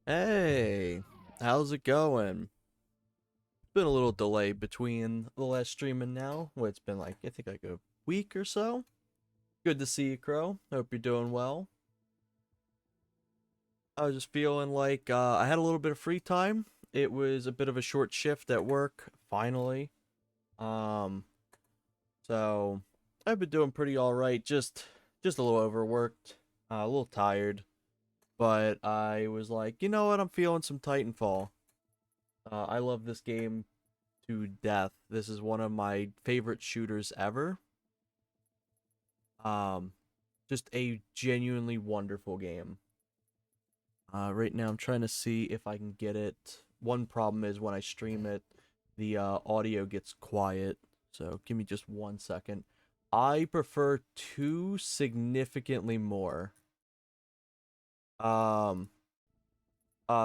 Hey, how's it going? Been a little delay between the last stream and now. Well, it's been like, I think like a week or so. Good to see you, Crow. Hope you're doing well. I was just feeling like I had a little bit of free time. It was a bit of a short shift at work, finally. Um, so I've been doing pretty all right. Just a little overworked, a little tired. But I was like, you know what? I'm feeling some Titanfall. I love this game to death. This is one of my favorite shooters ever. Um, just a genuinely wonderful game. Right now I'm trying to see if I can get it. One problem is when I stream it, the audio gets quiet. So give me just 1 second. I prefer two significantly more. Um,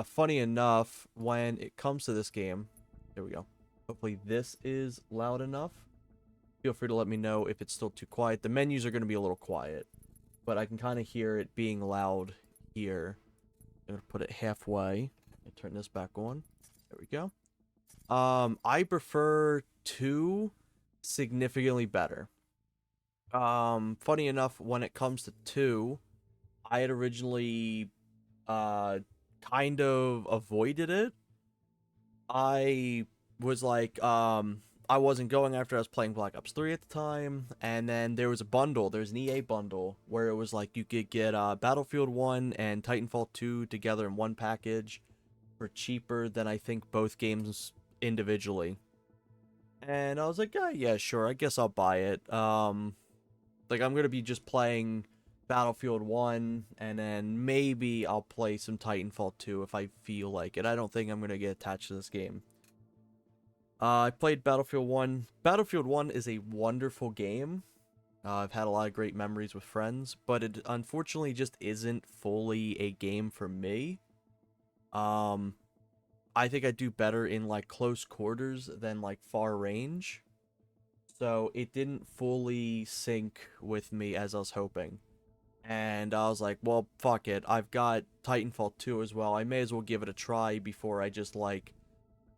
Funny enough, when it comes to this game, there we go. Hopefully this is loud enough. Feel free to let me know if it's still too quiet. The menus are going to be a little quiet, but I can kind of hear it being loud here. I'm going to put it halfway and turn this back on. There we go. I prefer 2 significantly better. Funny enough, when it comes to 2, I had originally kind of avoided it. I was like, I wasn't going after I was playing Black Ops 3 at the time, and then there was a bundle, there's an EA bundle, where it was like you could get Battlefield 1 and Titanfall 2 together in one package for cheaper than I think both games individually. And I was like, yeah, sure, I guess I'll buy it. Like I'm gonna be just playing Battlefield 1, and then maybe I'll play some Titanfall 2 if I feel like it. I don't think I'm gonna get attached to this game. I played Battlefield 1. Battlefield 1 is a wonderful game. I've had a lot of great memories with friends, but it unfortunately just isn't fully a game for me. Um, I think I do better in like close quarters than like far range. So it didn't fully sync with me as I was hoping. And I was like, well, fuck it. I've got Titanfall 2 as well. I may as well give it a try before I just like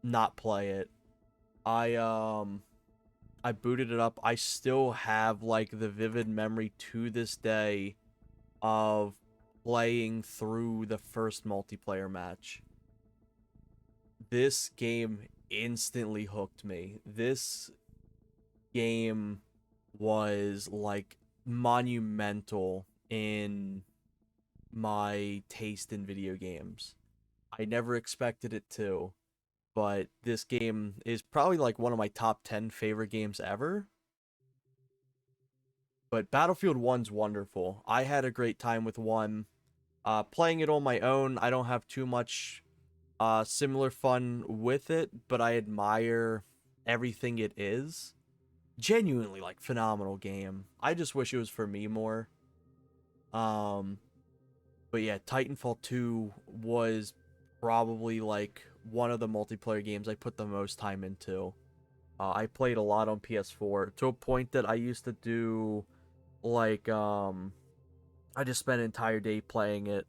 not play it. I booted it up. I still have like the vivid memory to this day of playing through the first multiplayer match. This game instantly hooked me. This game was like monumental in my taste in video games. I never expected it to, but this game is probably like one of my top 10 favorite games ever. But Battlefield 1's wonderful. I had a great time with 1. Playing it on my own, I don't have too much similar fun with it, but I admire everything it is. Genuinely like phenomenal game. I just wish it was for me more. Um but yeah, Titanfall 2 was probably like one of the multiplayer games I put the most time into. I played a lot on PS4 to a point that I used to do like I just spent an entire day playing it,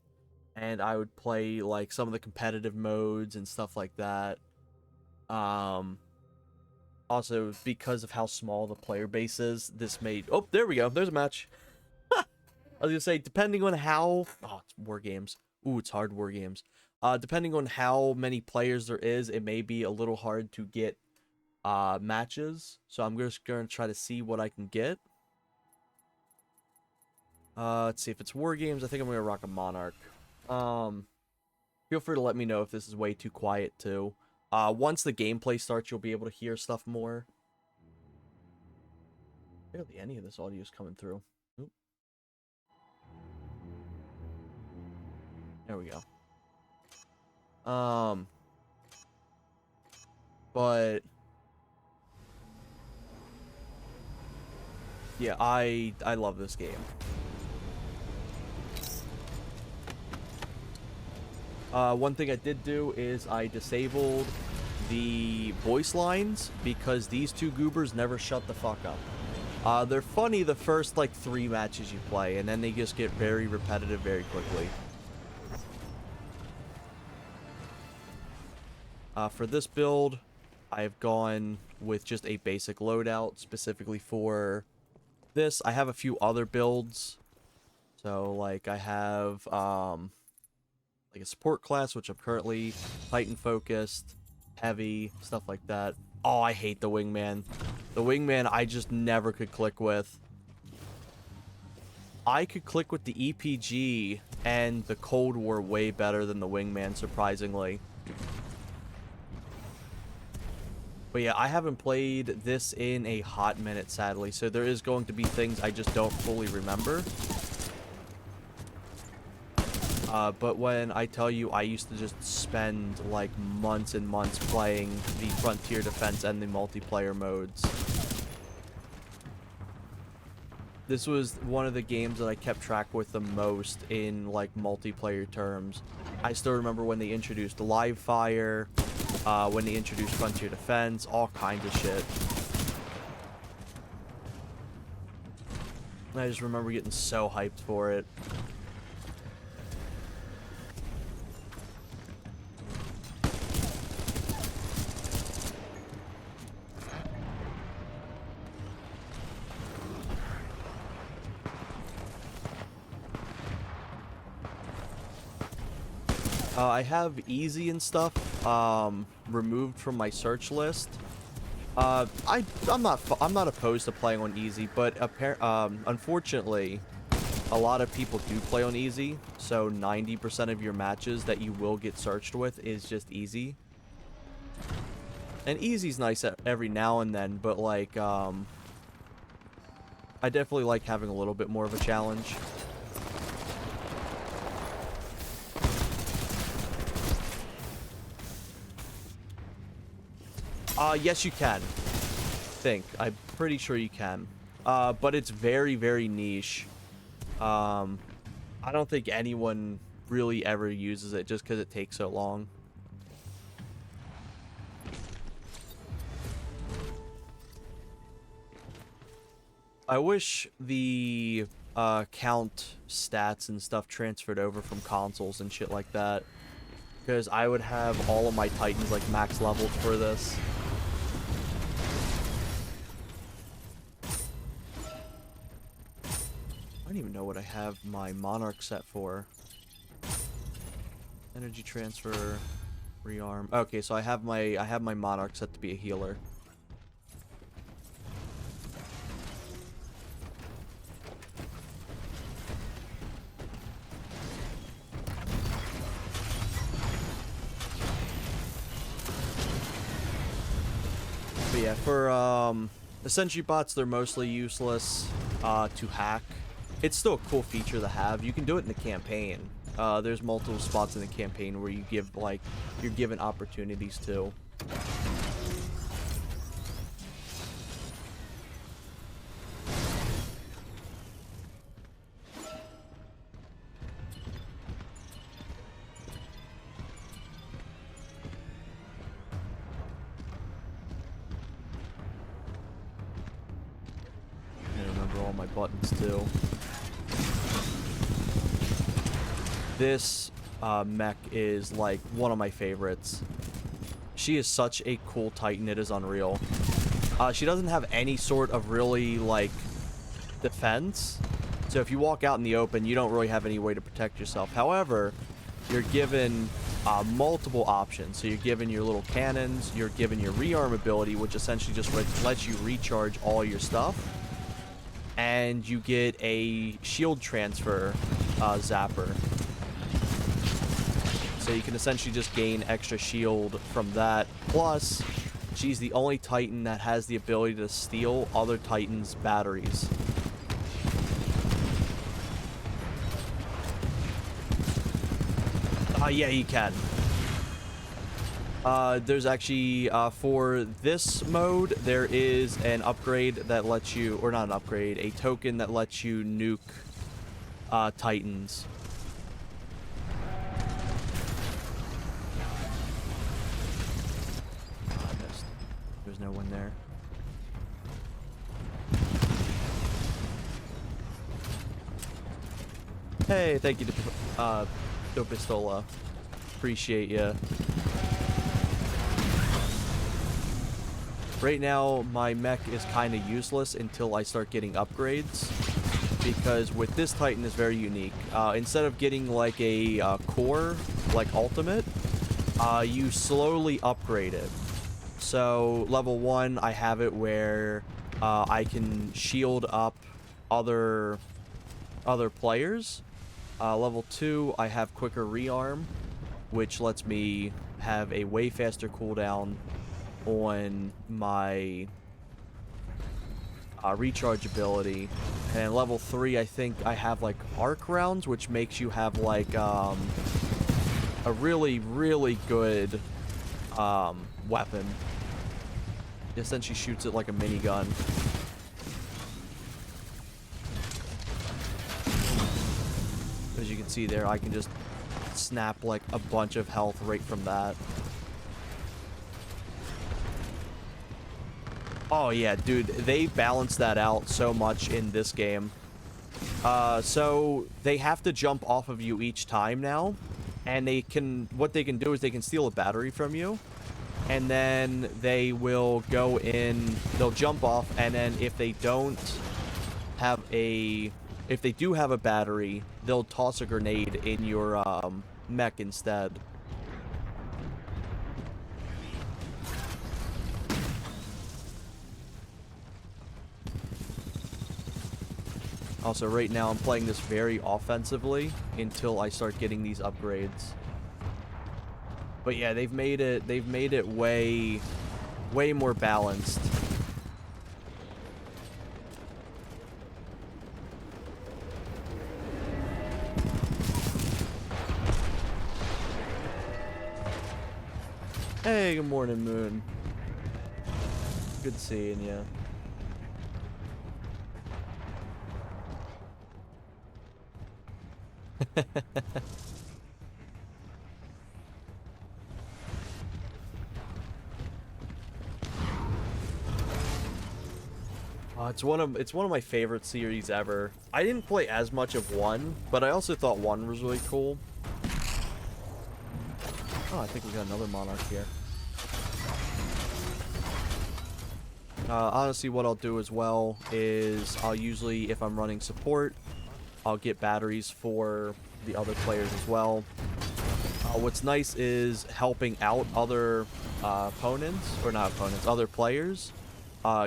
and I would play like some of the competitive modes and stuff like that. Um Also, because of how small the player base is, this made... Oh, there we go. There's a match. I was gonna say, depending on how... Oh, it's war games. Ooh, it's hard war games. Depending on how many players there is, it may be a little hard to get matches. So I'm just gonna try to see what I can get. Let's see if it's war games. I think I'm gonna rock a Monarch. Feel free to let me know if this is way too quiet too. Once the gameplay starts, you'll be able to hear stuff more. Barely any of this audio is coming through. Oop. There we go. But yeah, I love this game. One thing I did do is I disabled the voice lines because these two goobers never shut the fuck up. They're funny the first like 3 matches you play, and then they just get very repetitive very quickly. For this build, I've gone with just a basic loadout specifically for this. I have a few other builds. So, like, I have, like a support class, which I'm currently Titan focused, heavy, stuff like that. Oh, I hate the wingman. The wingman I just never could click with. I could click with the EPG and the Cold War way better than the wingman, surprisingly. But yeah, I haven't played this in a hot minute, sadly, so there is going to be things I just don't fully remember. But when I tell you I used to just spend like months and months playing the Frontier Defense and the multiplayer modes. This was one of the games that I kept track with the most in like multiplayer terms. I still remember when they introduced live fire, when they introduced Frontier Defense, all kinds of shit. I just remember getting so hyped for it. I have easy and stuff removed from my search list. I'm not opposed to playing on easy, but unfortunately, a lot of people do play on easy. So 90% of your matches that you will get searched with is just easy. And easy's nice every now and then, but like I definitely like having a little bit more of a challenge. Yes, you can. I'm pretty sure you can. But it's very, very niche. I don't think anyone really ever uses it just because it takes so long. I wish the count stats and stuff transferred over from consoles and shit like that, because I would have all of my Titans like max leveled for this. I don't even know what I have my Monarch set for. Energy transfer, rearm. Okay, so I have my Monarch set to be a healer. But yeah, for the sentry bots, they're mostly useless to hack. It's still a cool feature to have. You can do it in the campaign. There's multiple spots in the campaign where you give, like, you're given opportunities to. I remember all my buttons too. This mech is like one of my favorites. She is such a cool Titan, it is unreal. She doesn't have any sort of really like defense, so if you walk out in the open you don't really have any way to protect yourself. However, you're given multiple options. So you're given your little cannons, you're given your rearm ability, which essentially just lets you recharge all your stuff, and you get a shield transfer zapper. So you can essentially just gain extra shield from that. Plus, she's the only Titan that has the ability to steal other Titans' batteries. Yeah, you can. There's actually, for this mode, there is an upgrade that lets you, or not an upgrade, a token that lets you nuke Titans. There's no one there. Hey, thank you to Pistola. Appreciate ya. Right now, my mech is kind of useless until I start getting upgrades, because with this Titan is very unique. Instead of getting like a core, like ultimate, you slowly upgrade it. So level 1, I have it where I can shield up other players. Level 2, I have quicker rearm, which lets me have a way faster cooldown on my recharge ability. And level 3, I think I have like arc rounds, which makes you have like a really, really good weapon. It essentially shoots it like a minigun. As you can see there, I can just snap like a bunch of health right from that. Oh yeah, dude, they balance that out so much in this game. So they have to jump off of you each time now, and what they can do is they can steal a battery from you, and then they will go in, they'll jump off, and then if they do have a battery, they'll toss a grenade in your mech instead. Also, right now I'm playing this very offensively until I start getting these upgrades. But yeah, they've made it way more balanced. Hey, good morning, Moon. Good seeing you. It's one of my favorite series ever. I didn't play as much of 1, but I also thought 1 was really cool. Oh, I think we got another Monarch here. Honestly, what I'll do as well is I'll usually, if I'm running support, I'll get batteries for the other players as well. What's nice is helping out other other players,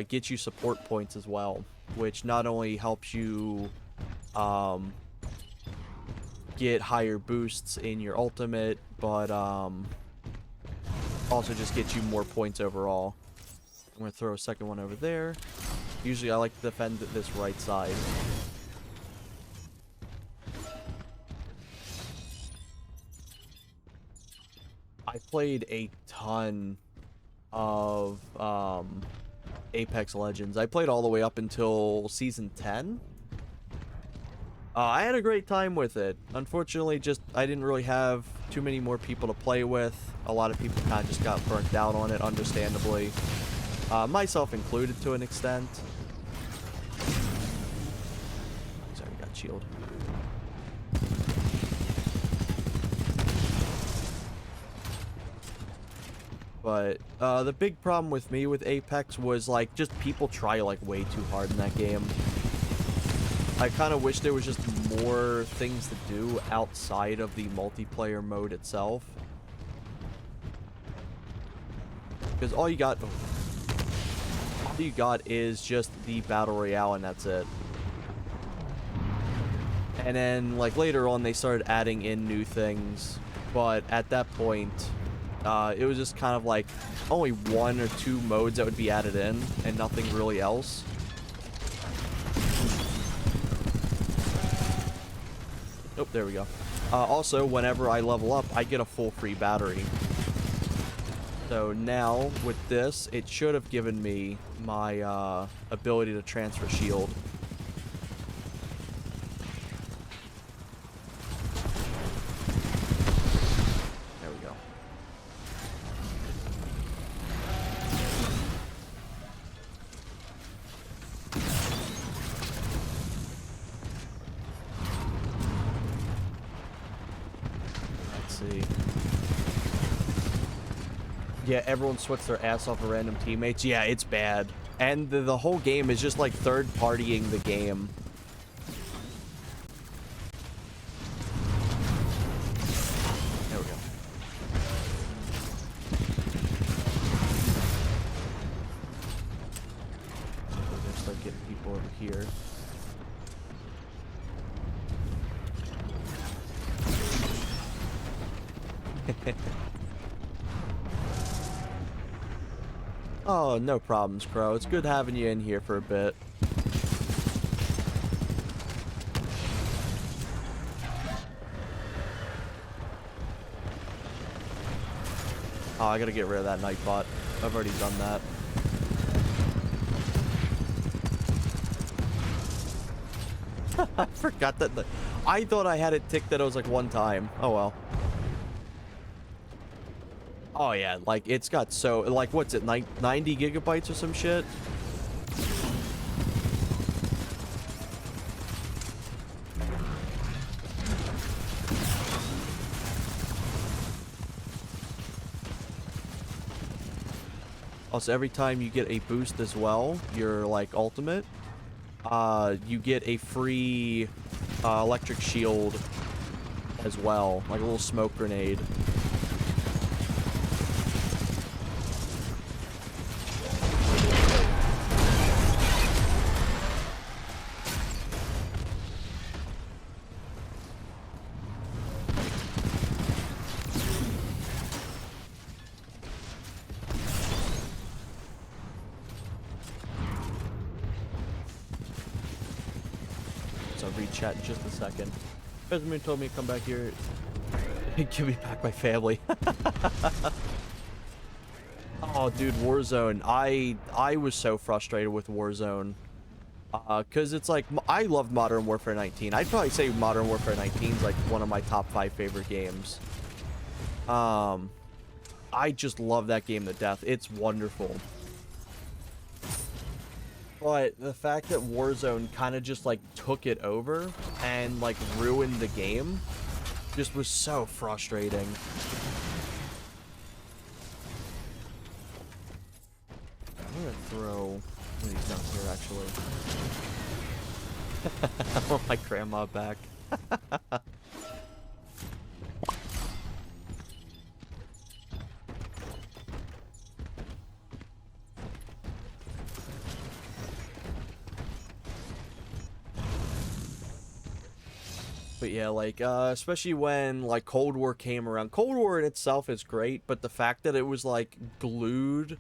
get you support points as well, which not only helps you get higher boosts in your ultimate, but also just gets you more points overall. I'm going to throw a second one over there. Usually I like to defend this right side. I played a ton of Apex Legends. I played all the way up until Season 10. I had a great time with it. Unfortunately, I didn't really have too many more people to play with. A lot of people kind of just got burnt out on it, understandably. Myself included to an extent. Sorry, got shield. But the big problem with me with Apex was like just people try like way too hard in that game. I kind of wish there was just more things to do outside of the multiplayer mode itself. Because all you got is just the battle royale, and that's it. And then like later on they started adding in new things, but at that point it was just kind of like only 1 or 2 modes that would be added in and nothing really else. Oh, there we go. Also, whenever I level up, I get a full free battery. So now, with this, it should have given me my ability to transfer shield. There we go. Yeah, everyone sweats their ass off of random teammates. Yeah, it's bad. And the whole game is just like third-partying the game. There we go. We're gonna start getting people over here. Oh, no problems, Crow. It's good having you in here for a bit. Oh, I gotta get rid of that Nightbot. I've already done that. I forgot that. I thought I had it ticked that it was like one time. Oh well. Oh yeah, like it's got so like what's it 90 gigabytes or some shit? Also, every time you get a boost as well, your like ultimate, you get a free electric shield as well, like a little smoke grenade. Chat in just a second. President told me to come back here and give me back my family. Oh, dude, Warzone. I was so frustrated with Warzone. Because it's like, I love Modern Warfare 19. I'd probably say Modern Warfare 19 is like one of my top 5 favorite games. I just love that game to death. It's wonderful. But the fact that Warzone kind of just like took it over and like ruined the game just was so frustrating. I'm gonna throw one of these down here actually. I want my grandma back. But yeah, like, especially when, like, Cold War came around. Cold War in itself is great, but the fact that it was, like, glued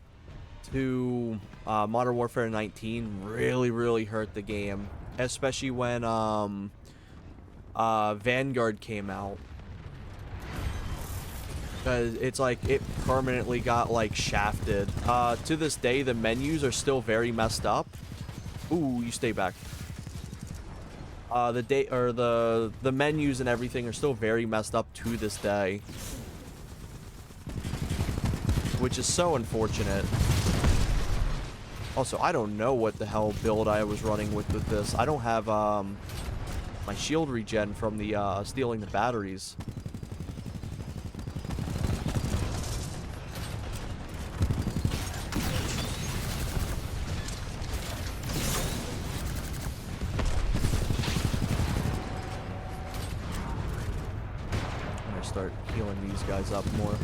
to Modern Warfare 19 really, really hurt the game. Especially when Vanguard came out. Because it's like, it permanently got, like, shafted. To this day, the menus are still very messed up. Ooh, you stay back. The menus and everything are still very messed up to this day, which is so unfortunate. Also, I don't know what the hell build I was running with this. I don't have my shield regen from the stealing the batteries. Start healing these guys up more.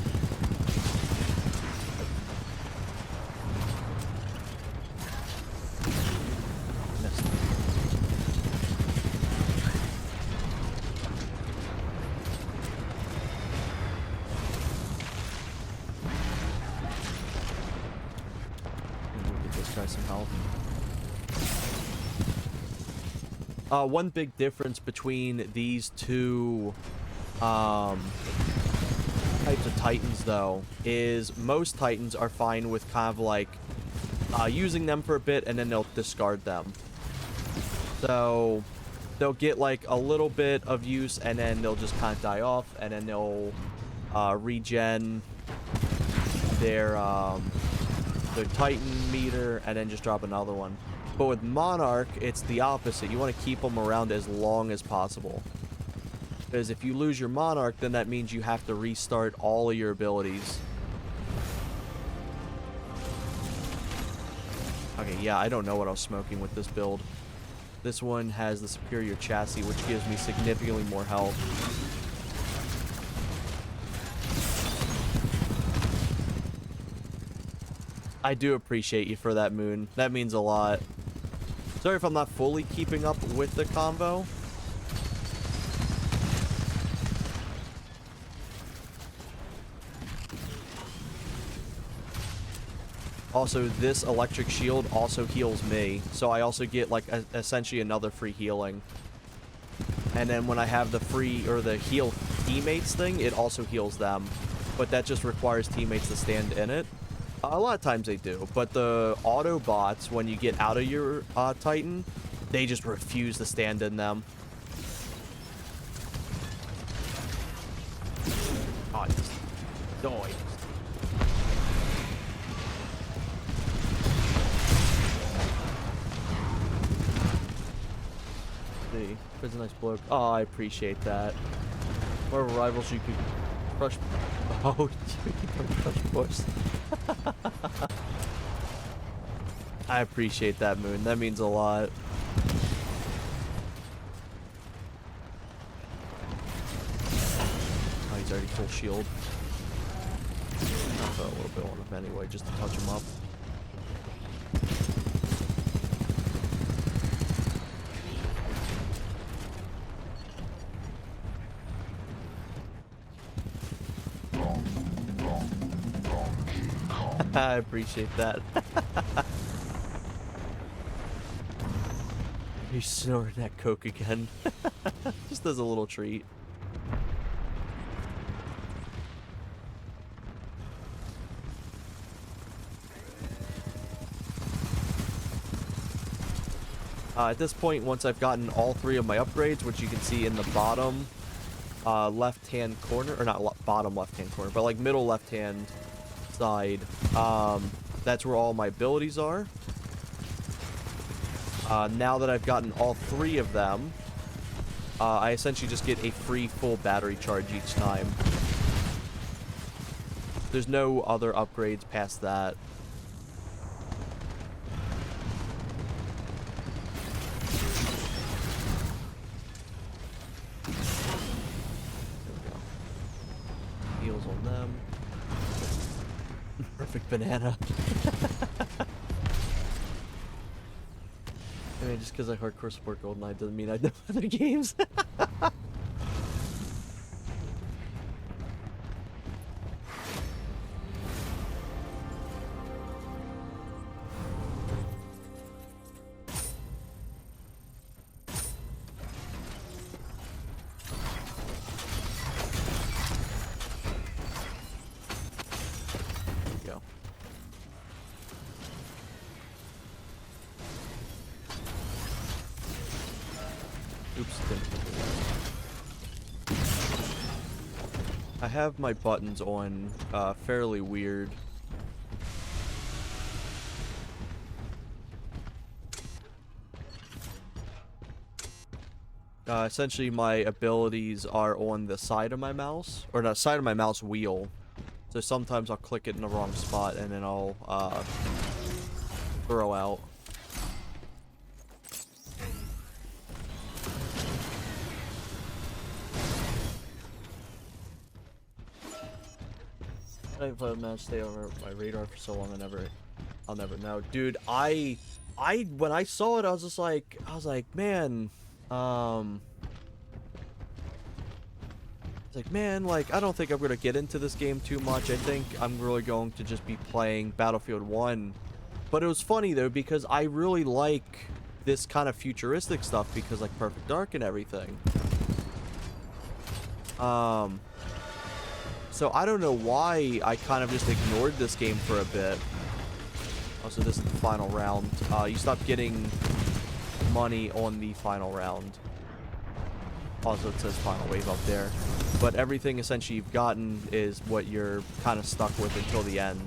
Missed. We'll get this guy some help. One big difference between these two types of Titans, though, is most Titans are fine with kind of like using them for a bit and then they'll discard them. So they'll get like a little bit of use and then they'll just kind of die off, and then they'll regen their Titan meter and then just drop another one. But with Monarch, it's the opposite. You want to keep them around as long as possible. Because if you lose your Monarch, then that means you have to restart all of your abilities. Okay, yeah, I don't know what I was smoking with this build. This one has the superior chassis, which gives me significantly more health. I do appreciate you for that, Moon. That means a lot. Sorry if I'm not fully keeping up with the convo. Also, this electric shield also heals me, so I also get, like, essentially another free healing. And then when I have the free, or the heal teammates thing, it also heals them. But that just requires teammates to stand in it. A lot of times they do, but the Autobots, when you get out of your Titan, they just refuse to stand in them. Oh, just die. See, there's a nice bloke. Oh, I appreciate that. More rivals you could crush. Oh, you can crush bush. I appreciate that, Moon. That means a lot. Oh, he's already full shield. I'll put a little bit on him anyway, just to touch him up. I appreciate that. He's snorting that coke again. Just as a little treat. At this point, once I've gotten all 3 of my upgrades, which you can see in the bottom left-hand corner, or not bottom left-hand corner, but like middle left-hand side, that's where all my abilities are. Now that I've gotten all 3 of them, I essentially just get a free full battery charge each time. There's no other upgrades past that. Heals on them. Perfect banana. I mean, just because I hardcore support GoldenEye doesn't mean I know other games. I have my buttons on fairly weird. Essentially, my abilities are on the side of my mouse, or not side of my mouse wheel. So sometimes I'll click it in the wrong spot, and then I'll throw out. I haven't played a match stay over my radar for so long. I'll never know, dude. When I saw it, I was like, man, it's like, man, like, I don't think I'm gonna get into this game too much. I think I'm really going to just be playing Battlefield 1. But it was funny though, because I really like this kind of futuristic stuff, because like Perfect Dark and everything. So I don't know why I kind of just ignored this game for a bit. Also, this is the final round. You stop getting money on the final round. Also, it says final wave up there. But everything essentially you've gotten is what you're kind of stuck with until the end.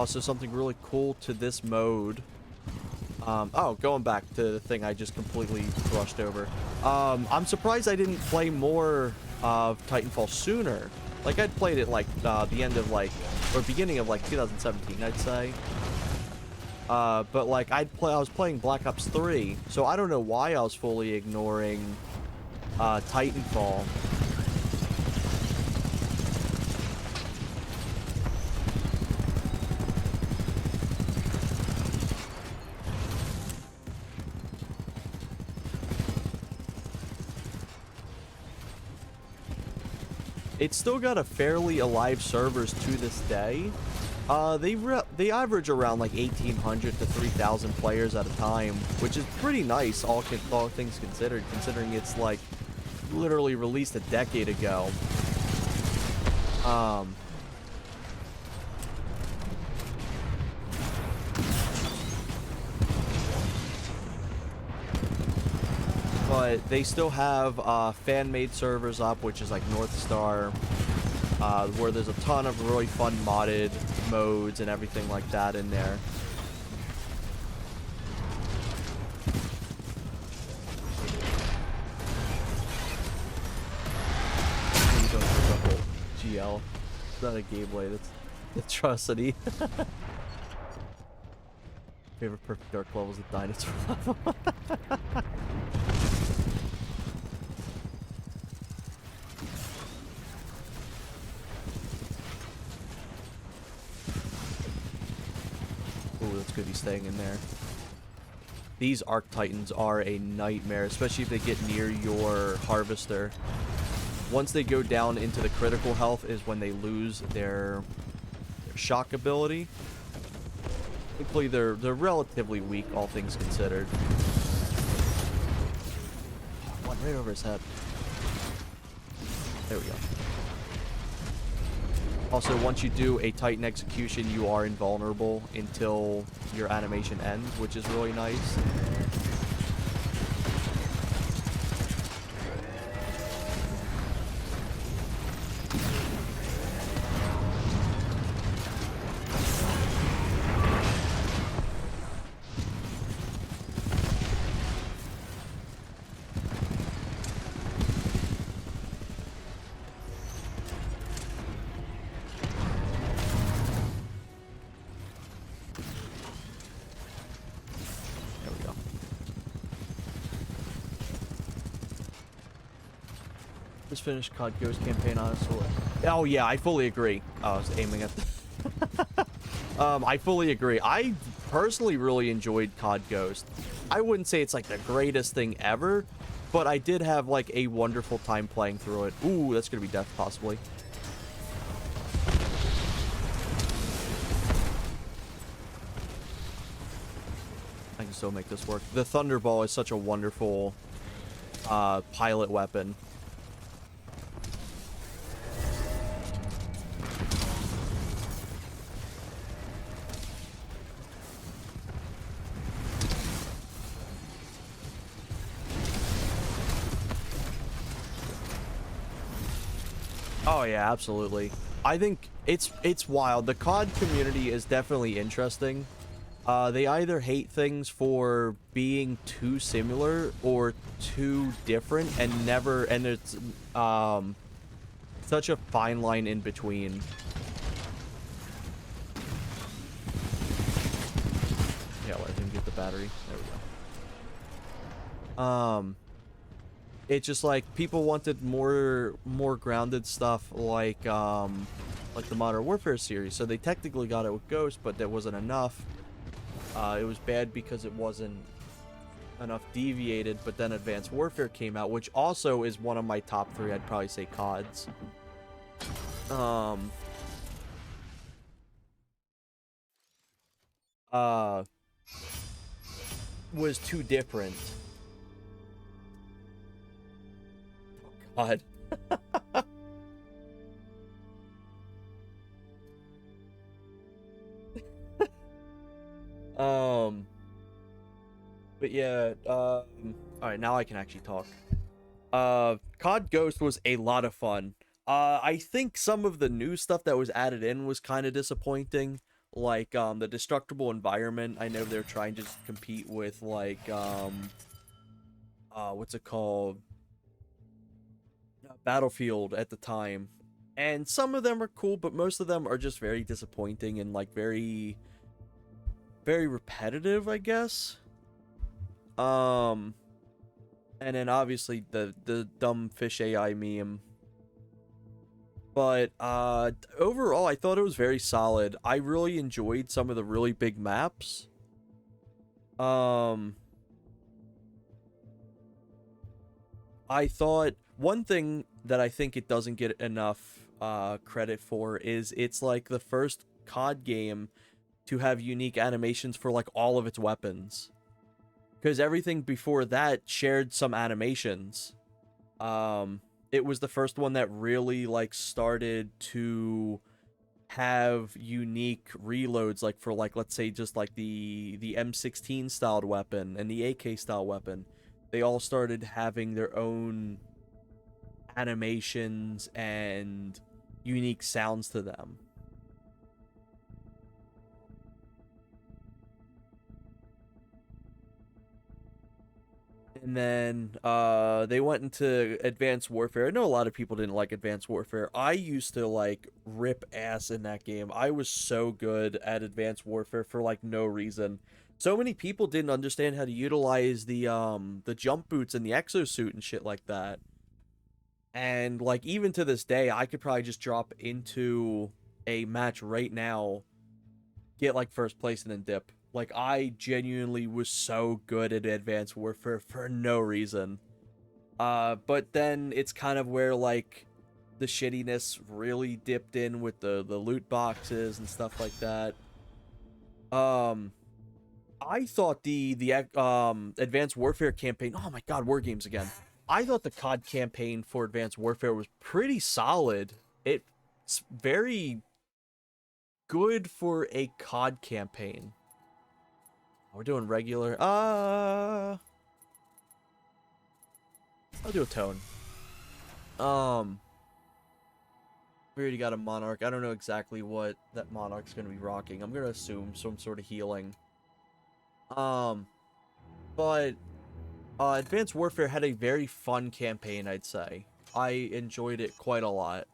Also, something really cool to this mode. Oh, going back to the thing I just completely brushed over. I'm surprised I didn't play more of Titanfall sooner. Like, I'd played it, like, the end of, like, or beginning of, like, 2017, I'd say. But, like, I was playing Black Ops 3, so I don't know why I was fully ignoring, Titanfall. It's still got a fairly alive servers to this day. They average around like 1,800 to 3,000 players at a time, which is pretty nice, all things considered, considering it's like literally released a decade ago. But they still have fan-made servers up, which is like North Star, where there's a ton of really fun modded modes and everything like that in there. GL. It's not a gameplay, that's atrocity. Favorite perfect dark level is the dinosaur level. Ooh, that's good he's staying in there. These Arc Titans are a nightmare, especially if they get near your Harvester. Once they go down into the critical health is when they lose their shock ability. Thankfully, they're relatively weak, all things considered. One right over his head. There we go. Also, once you do a Titan execution, you are invulnerable until your animation ends, which is really nice. Just finished COD Ghost campaign, honestly. Oh yeah, I fully agree. Oh, I was aiming at the I fully agree. I personally really enjoyed COD Ghost. I wouldn't say it's like the greatest thing ever, but I did have like a wonderful time playing through it. Ooh, that's gonna be death possibly. I can still make this work. The Thunderball is such a wonderful pilot weapon. Oh yeah, absolutely. I think it's wild. The COD community is definitely interesting. They either hate things for being too similar or too different, and it's such a fine line in between. Yeah, let him get the battery. There we go. It's just like people wanted more grounded stuff like the Modern Warfare series, so they technically got it with Ghost, but that wasn't enough. It was bad because it wasn't enough deviated, but then Advanced Warfare came out, which also is one of my top 3. I'd probably say CODs. Was too different. God. But yeah, all right, now I can actually talk. COD Ghost was a lot of fun. I think some of the new stuff that was added in was kind of disappointing. the destructible environment. I know they're trying to compete with like what's it called, Battlefield at the time, and some of them are cool, but most of them are just very disappointing and like very very repetitive, I guess. um and then obviously the dumb fish AI meme. But overall, I thought it was very solid. I really enjoyed some of the really big maps. Um, I thought one thing that I think it doesn't get enough credit for is it's like the first COD game to have unique animations for like all of its weapons. Because everything before that shared some animations. It was the first one that really like started to have unique reloads, like for like, let's say just like the M16 styled weapon and the AK style weapon. They all started having their own animations and unique sounds to them. And then they went into Advanced Warfare. I know a lot of people didn't like Advanced Warfare. I used to like rip ass in that game. I was so good at Advanced Warfare for like no reason. So many people didn't understand how to utilize the jump boots and the exosuit and shit like that. And like even to this day, I could probably just drop into a match right now, get like first place and then dip. Like I genuinely was so good at Advanced Warfare for no reason. But then it's kind of where like the shittiness really dipped in with the loot boxes and stuff like that. Um I thought the Advanced Warfare campaign, oh my god, war games again. I thought the COD campaign for Advanced Warfare was pretty solid. It's very good for a COD campaign. We're doing regular. I'll do a tone. We already got a Monarch. I don't know exactly what that Monarch's gonna be rocking. I'm gonna assume some sort of healing. But Advanced Warfare had a very fun campaign, I'd say. I enjoyed it quite a lot.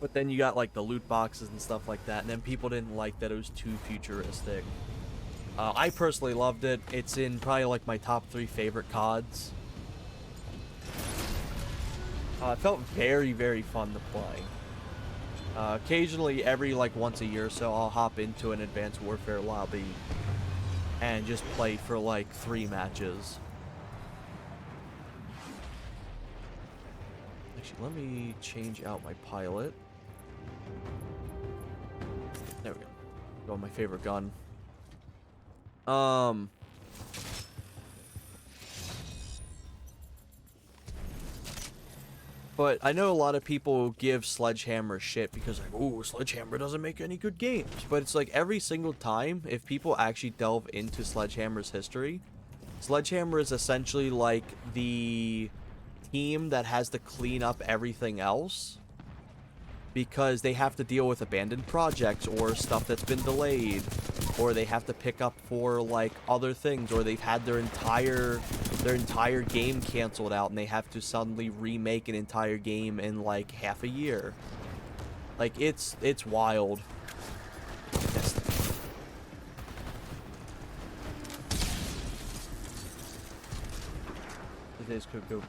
But then you got like the loot boxes and stuff like that, and then people didn't like that it was too futuristic. I personally loved it. It's in probably like my top 3 favorite CODs. It felt very, very fun to play. Occasionally, every like once a year or so, I'll hop into an Advanced Warfare lobby and just play for like 3 matches. Actually, let me change out my pilot. There we go. Go on my favorite gun. But I know a lot of people give Sledgehammer shit because like, oh, Sledgehammer doesn't make any good games. But it's like every single time, if people actually delve into Sledgehammer's history, Sledgehammer is essentially like the team that has to clean up everything else because they have to deal with abandoned projects or stuff that's been delayed, or they have to pick up for like other things, or they've had their entire game canceled out and they have to suddenly remake an entire game in like half a year. Like it's wild. It is cuckoo.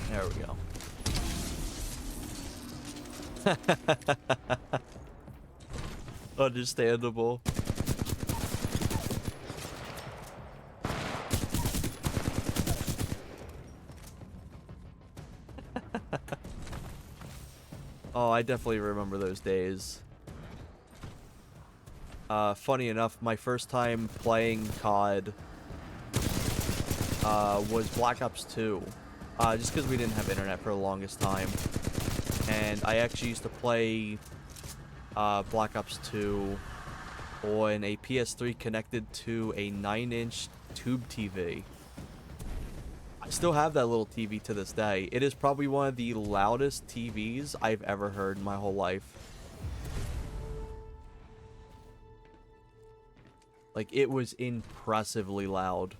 There we go. Understandable. Oh, I definitely remember those days. Funny enough, my first time playing COD was Black Ops 2. Just because we didn't have internet for the longest time. And I actually used to play Black Ops 2 on a PS3 connected to a 9-inch tube TV. I still have that little TV to this day. It is probably one of the loudest TVs I've ever heard in my whole life. Like, it was impressively loud.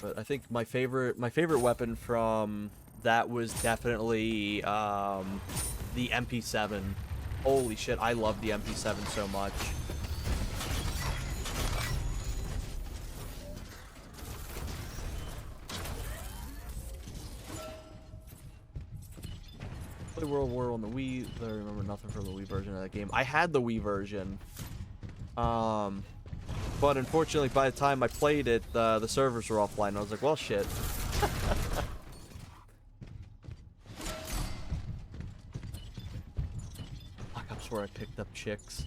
But I think my favorite weapon from that was definitely the MP7. Holy shit, I love the MP7 so much. Play World War on the Wii. I remember nothing from the Wii version of that game. I had the Wii version. But unfortunately, by the time I played it, the servers were offline. I was like, well, shit. Black Ops where I picked up chicks.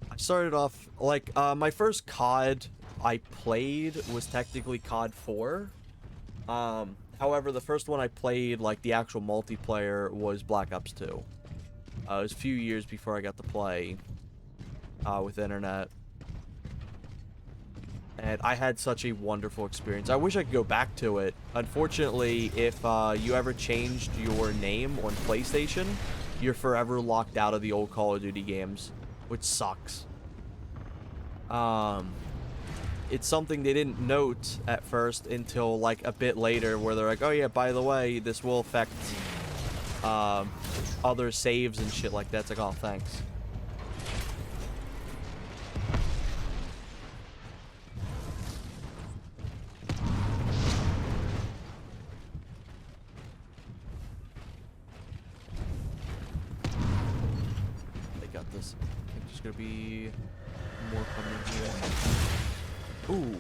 I started off, like, my first COD I played was technically COD 4. However, the first one I played, like, the actual multiplayer was Black Ops 2. It was a few years before I got to play with internet. And I had such a wonderful experience. I wish I could go back to it. Unfortunately, if you ever changed your name on PlayStation, you're forever locked out of the old Call of Duty games, which sucks. It's something they didn't note at first until like a bit later, where they're like, oh yeah, by the way, this will affect other saves and shit like that. It's like, oh, thanks. This. I think there's gonna be more coming here. Ooh.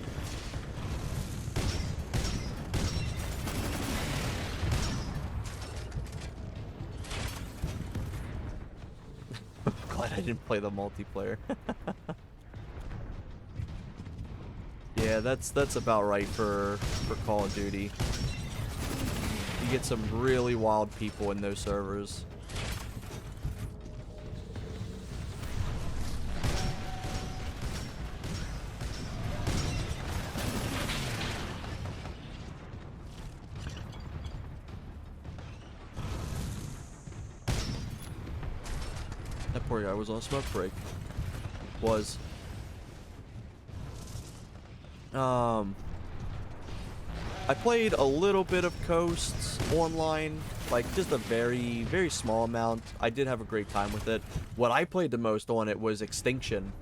Glad I didn't play the multiplayer. Yeah, that's about right for Call of Duty. You get some really wild people in those servers. Poor guy was on a smoke break. I played a little bit of Coasts online, like just a very, very small amount. I did have a great time with it. What I played the most on it was Extinction.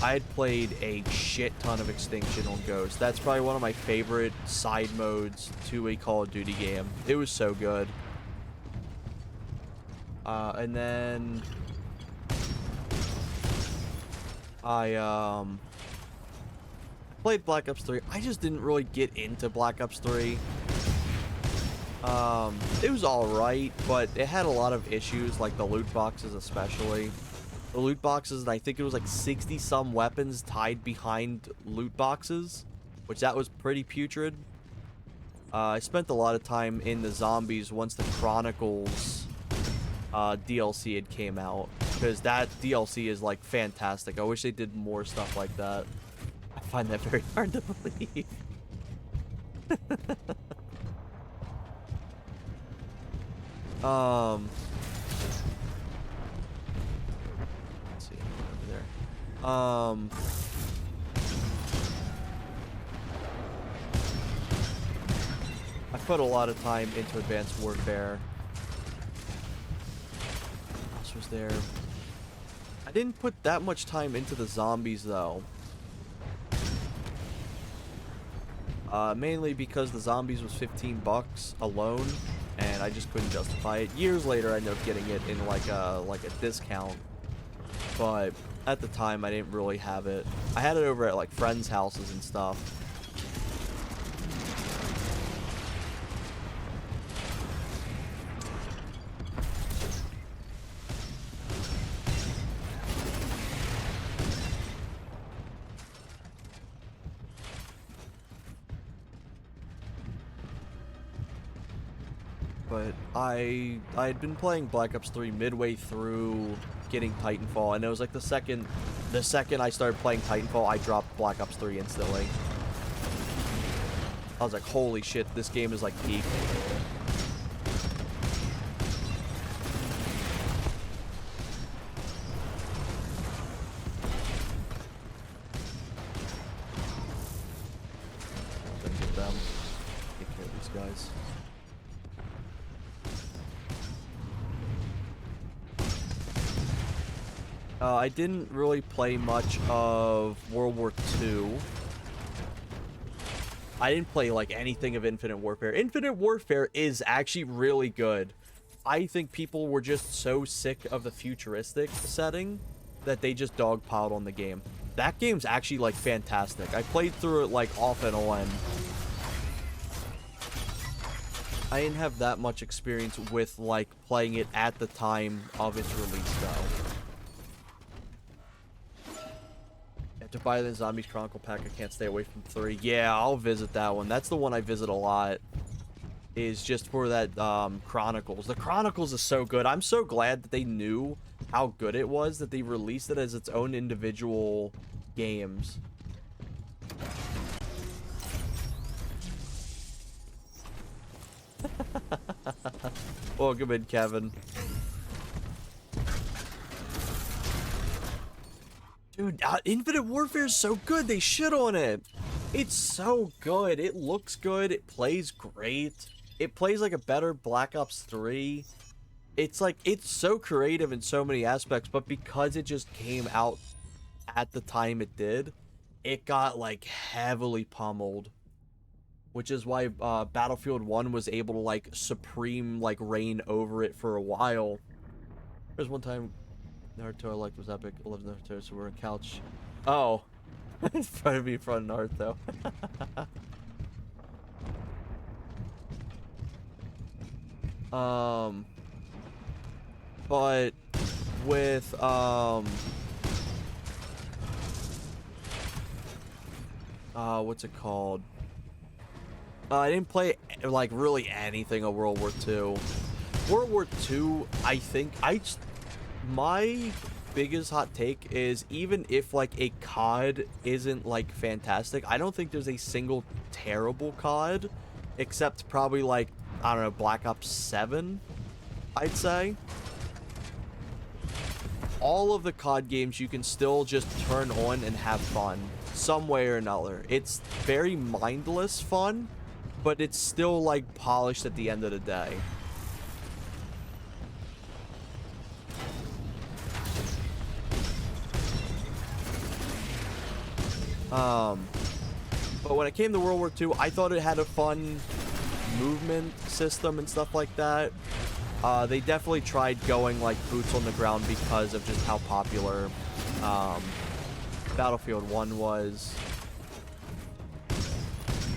I had played a shit ton of Extinction on Ghost. That's probably one of my favorite side modes to a Call of Duty game. It was so good. And then I played Black Ops 3. I just didn't really get into Black Ops 3. It was alright, but it had a lot of issues, like the loot boxes especially. The loot boxes, and I think it was like 60-some weapons tied behind loot boxes, which that was pretty putrid. I spent a lot of time in the zombies once the Chronicles DLC had came out, because that DLC is like fantastic. I wish they did more stuff like that. I find that very hard to believe. Let's see, over there. I put a lot of time into Advanced Warfare. What else was there? I didn't put that much time into the zombies though. Mainly because the zombies was $15 alone, and I just couldn't justify it. Years later, I ended up getting it in like a discount, but at the time, I didn't really have it. I had it over at like friends' houses and stuff. but I'd been playing Black Ops 3 midway through getting Titanfall, and it was like the second I started playing Titanfall, I dropped Black Ops 3 instantly. I was like, holy shit, this game is like peak. Get them. Take care of these guys. I didn't really play much of World War II. I didn't play like anything of Infinite Warfare. Infinite Warfare is actually really good. I think people were just so sick of the futuristic setting that they just dogpiled on the game. That game's actually like fantastic. I played through it like off and on. I didn't have that much experience with like playing it at the time of its release though. To buy the Zombies Chronicle pack, I can't stay away from 3. Yeah, I'll visit that one. That's the one I visit a lot. Is just for that Chronicles. The Chronicles is so good. I'm so glad that they knew how good it was that they released it as its own individual games. Welcome in, Kevin. Dude, Infinite Warfare is so good. They shit on it. It's so good. It looks good. It plays great. It plays like a better Black Ops 3. It's like, it's so creative in so many aspects, but because it just came out at the time it did, it got like heavily pummeled. Which is why Battlefield 1 was able to like supreme like reign over it for a while. There's one time Naruto I liked was epic. I love Naruto, so we're on couch. Oh. It's trying to be in front of Naruto. But with what's it called? I didn't play like really anything of World War II. World War II, I think my biggest hot take is even if like a COD isn't like fantastic, I don't think there's a single terrible COD except probably like, I don't know, Black Ops 7, I'd say. All of the COD games you can still just turn on and have fun some way or another. It's very mindless fun, but it's still like polished at the end of the day. But when it came to World War II, I thought it had a fun movement system and stuff like that. They definitely tried going like boots on the ground because of just how popular Battlefield 1 was.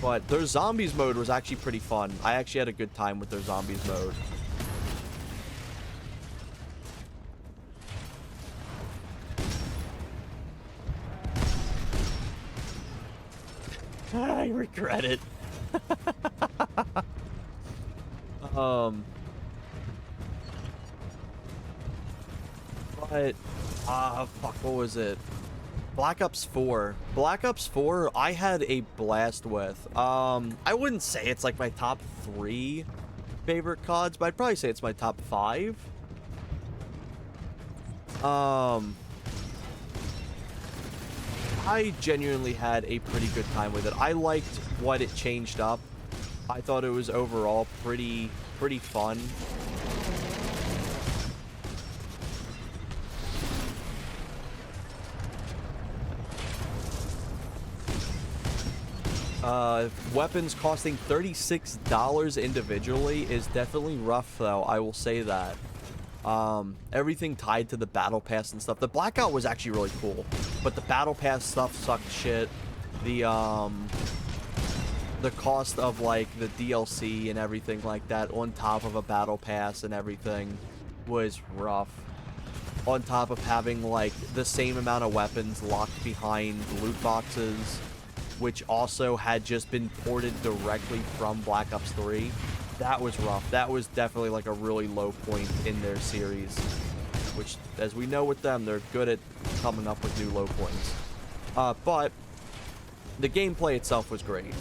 But their zombies mode was actually pretty fun. I actually had a good time with their zombies mode. I regret it. But fuck, what was it? Black Ops 4. Black Ops 4, I had a blast with. I wouldn't say it's like my top 3 favorite CODs, but I'd probably say it's my top 5. I genuinely had a pretty good time with it. I liked what it changed up. I thought it was overall pretty fun. Weapons costing $36 individually is definitely rough, though. I will say that. Everything tied to the battle pass and stuff. The Blackout was actually really cool, but the battle pass stuff sucked shit. The cost of like the DLC and everything like that on top of a battle pass and everything was rough. On top of having like the same amount of weapons locked behind loot boxes, which also had just been ported directly from Black Ops 3. That was rough. That was definitely like a really low point in their series, which, as we know with them, they're good at coming up with new low points. But the gameplay itself was great.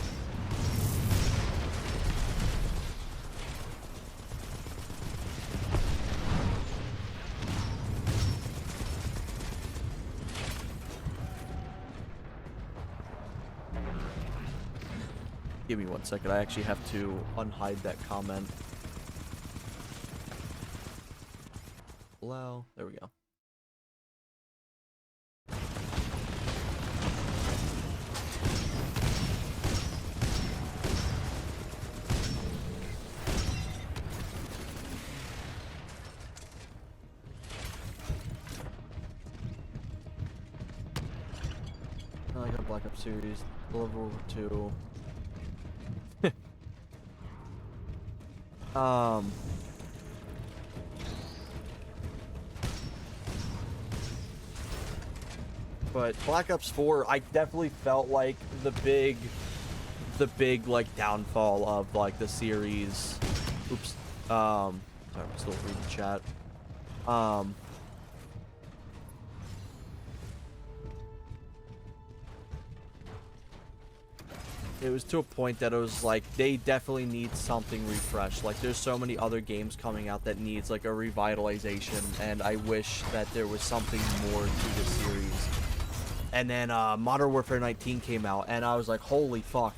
Give me 1 second. I actually have to unhide that comment. Allow. There we go. I like a Black Ops series. Level over 2. But Black Ops 4, I definitely felt like the big like downfall of like the series. Oops. Sorry, I'm still reading chat. It was to a point that it was like, they definitely need something refreshed. Like, there's so many other games coming out that needs like a revitalization, and I wish that there was something more to the series. And then Modern Warfare 19 came out, and I was like, holy fuck.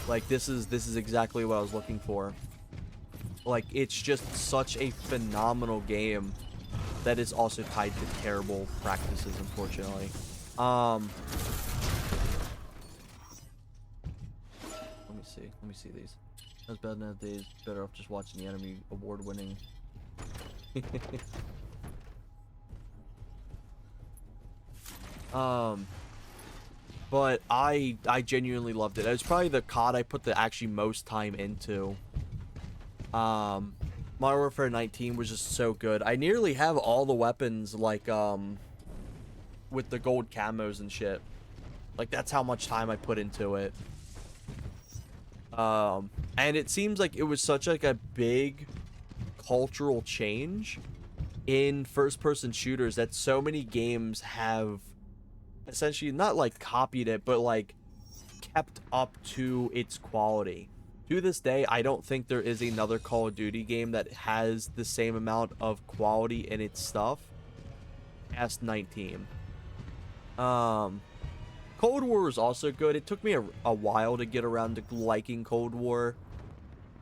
Like, this is exactly what I was looking for. Like, it's just such a phenomenal game that is also tied to terrible practices, unfortunately. Let me see these. That's bad nowadays. Better off just watching the enemy award-winning. But I genuinely loved it. It was probably the COD I put the actually most time into. Modern Warfare 19 was just so good. I nearly have all the weapons, like, with the gold camos and shit. Like, that's how much time I put into it. And it seems like it was such like a big cultural change in first-person shooters that so many games have essentially not like copied it, but like kept up to its quality. To this day, I don't think there is another Call of Duty game that has the same amount of quality in its stuff as 19. Cold War was also good. It took me a while to get around to liking Cold War.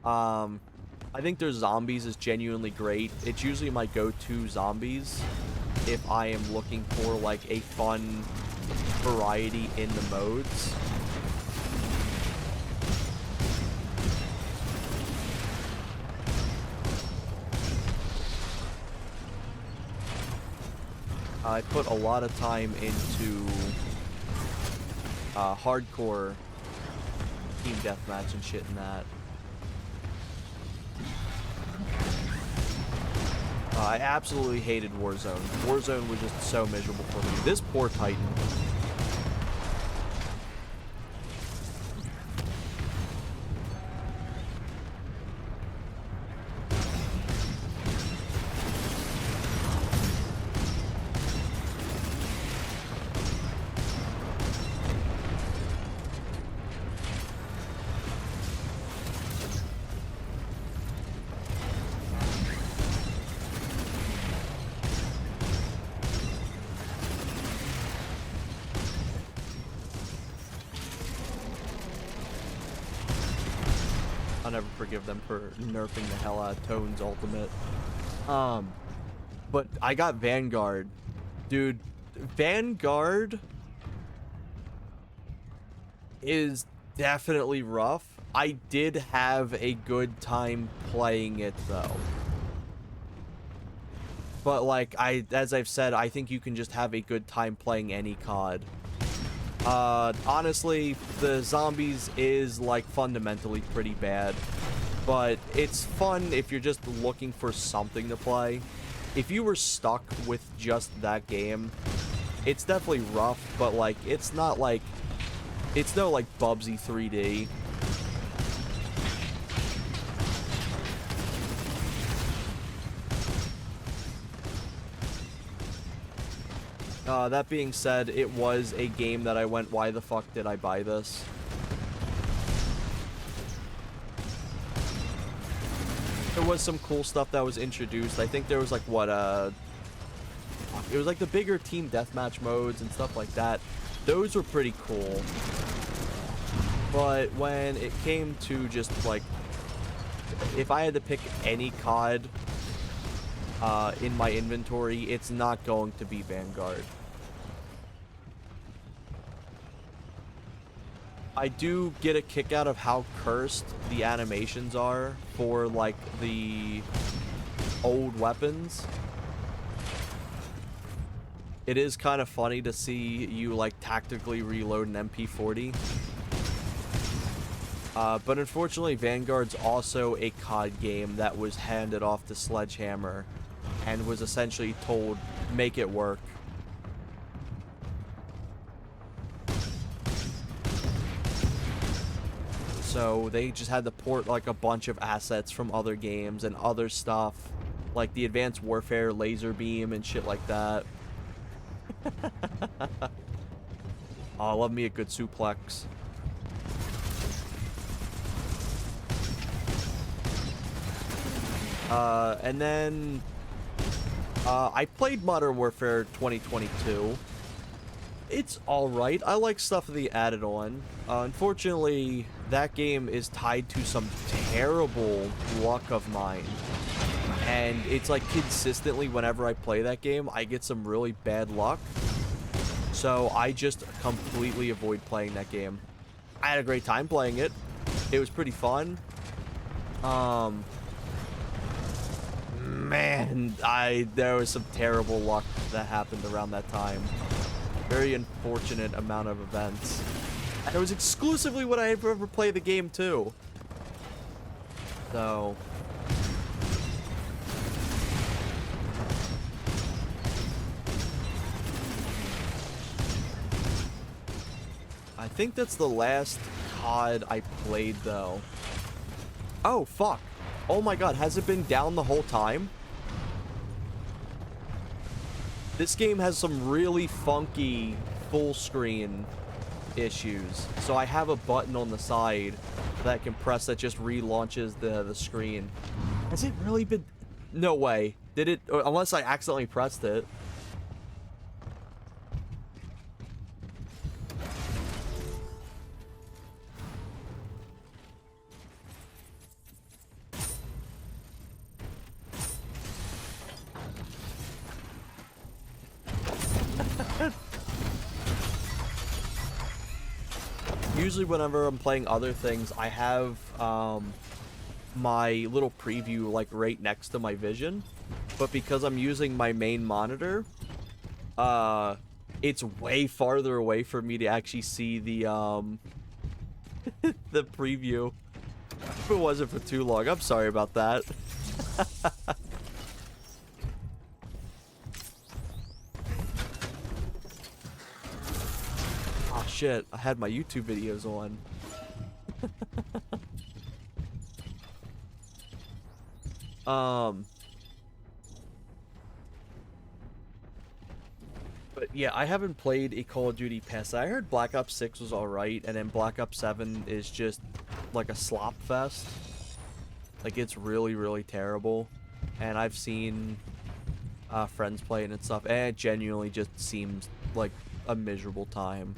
I think their zombies is genuinely great. It's usually my go-to zombies if I am looking for like a fun variety in the modes. I put a lot of time into hardcore team deathmatch and shit in that. I absolutely hated Warzone. Warzone was just so miserable for me. This poor Titan. I'll never forgive them for nerfing the hell out of Tone's ultimate. But I got Vanguard. Dude, Vanguard is definitely rough. I did have a good time playing it though. But like as I've said, I think you can just have a good time playing any COD. Honestly, the zombies is like fundamentally pretty bad, but it's fun if you're just looking for something to play. If you were stuck with just that game, it's definitely rough, but like it's not like, it's no like Bubsy 3D. That being said, it was a game that I went, why the fuck did I buy this? There was some cool stuff that was introduced. I think there was like what it was like the bigger team deathmatch modes and stuff like that. Those were pretty cool. But when it came to just like, if I had to pick any COD in my inventory, it's not going to be Vanguard. I do get a kick out of how cursed the animations are for like the old weapons. It is kind of funny to see you like tactically reload an MP40. But unfortunately, Vanguard's also a COD game that was handed off to Sledgehammer and was essentially told, make it work. So they just had to port like a bunch of assets from other games and other stuff, like the Advanced Warfare laser beam and shit like that. Oh, I love me a good suplex. And then I played Modern Warfare 2022. It's alright. I like stuff that they added on. Unfortunately, that game is tied to some terrible luck of mine. And it's like consistently whenever I play that game, I get some really bad luck. So I just completely avoid playing that game. I had a great time playing it. It was pretty fun. Man, there was some terrible luck that happened around that time. Very unfortunate amount of events. And it was exclusively when I ever played the game too. So I think that's the last COD I played though. Oh fuck. Oh my god, has it been down the whole time? This game has some really funky full screen issues. So I have a button on the side that I can press that just relaunches the screen. Has it really been? No way. Did it? Unless I accidentally pressed it. Usually whenever I'm playing other things, I have my little preview like right next to my vision, but because I'm using my main monitor, it's way farther away for me to actually see the the preview. If it wasn't for too long, I'm sorry about that. Oh shit, I had my YouTube videos on. But yeah, I haven't played a Call of Duty past that. I heard Black Ops 6 was alright, and then Black Ops 7 is just like a slop fest. Like, it's really, really terrible. And I've seen friends play it and stuff, and it genuinely just seems like a miserable time.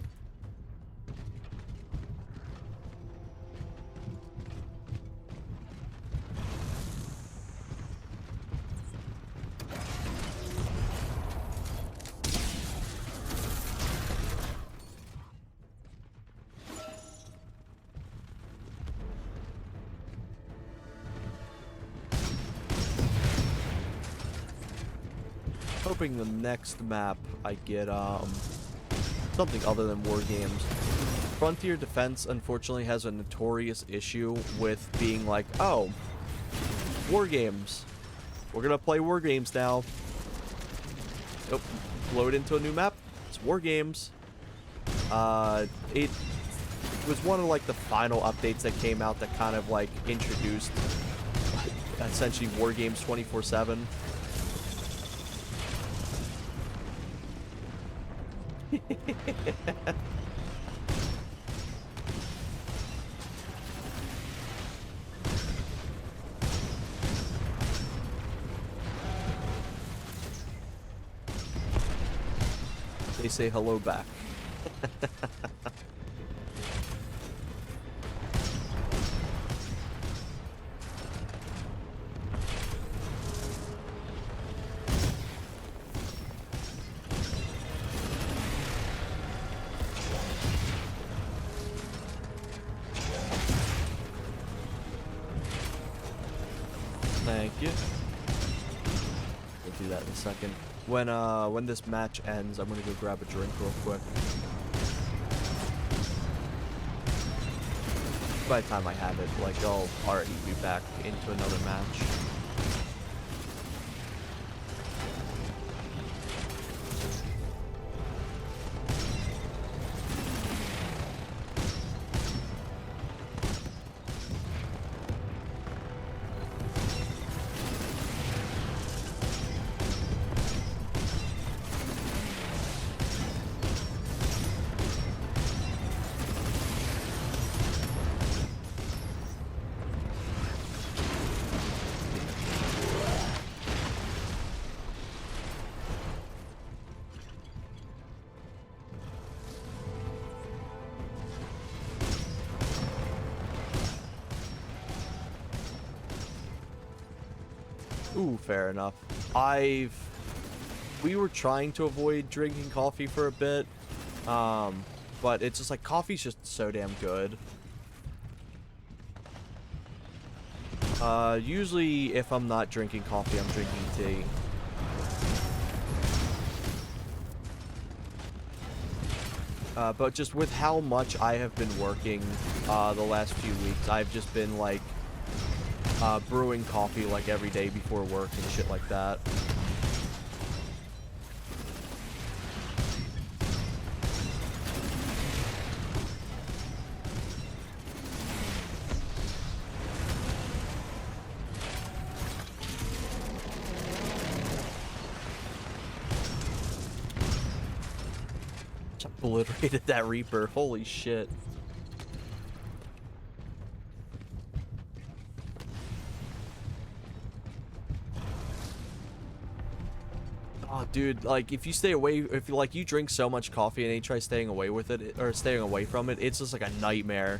Hoping the next map I get something other than war games. Frontier Defense unfortunately has a notorious issue with being like, oh, war games. We're gonna play war games now. Nope. Load into a new map. It's war games. It was one of like the final updates that came out that kind of like introduced essentially war games 24/7. They say hello back. Thank you. We'll do that in a second. When this match ends, I'm gonna go grab a drink real quick. By the time I have it, like, I'll already be back into another match. Ooh, fair enough. We were trying to avoid drinking coffee for a bit, but it's just like coffee's just so damn good. Usually if I'm not drinking coffee, I'm drinking tea. But just with how much I have been working the last few weeks, I've just been like brewing coffee like every day before work and shit like that. Just obliterated that Reaper. Holy shit. Oh, dude, like, if you stay away, if you drink so much coffee and then you try staying away with it, or staying away from it, it's just like a nightmare.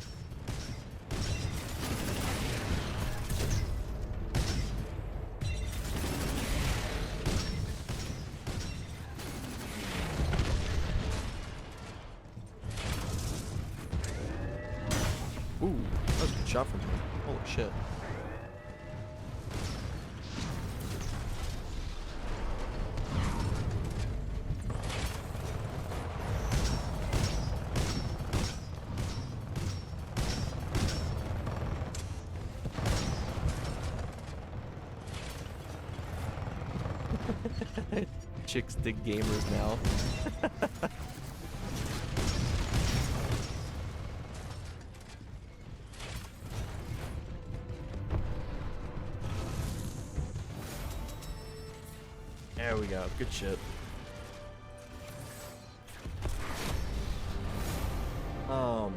Ooh, that was a good shot from him. Holy shit. Chicks dig gamers now. There we go. Good shit. Where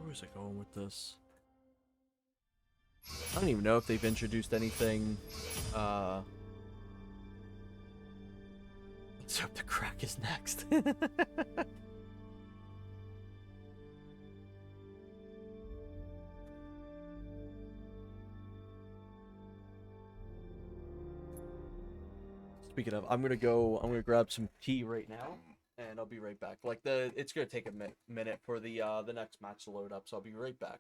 was I going with this? I don't even know if they've introduced anything. Let's hope the crack is next. Speaking of, I'm gonna grab some tea right now, and I'll be right back. Like it's gonna take a minute for the next match to load up, so I'll be right back.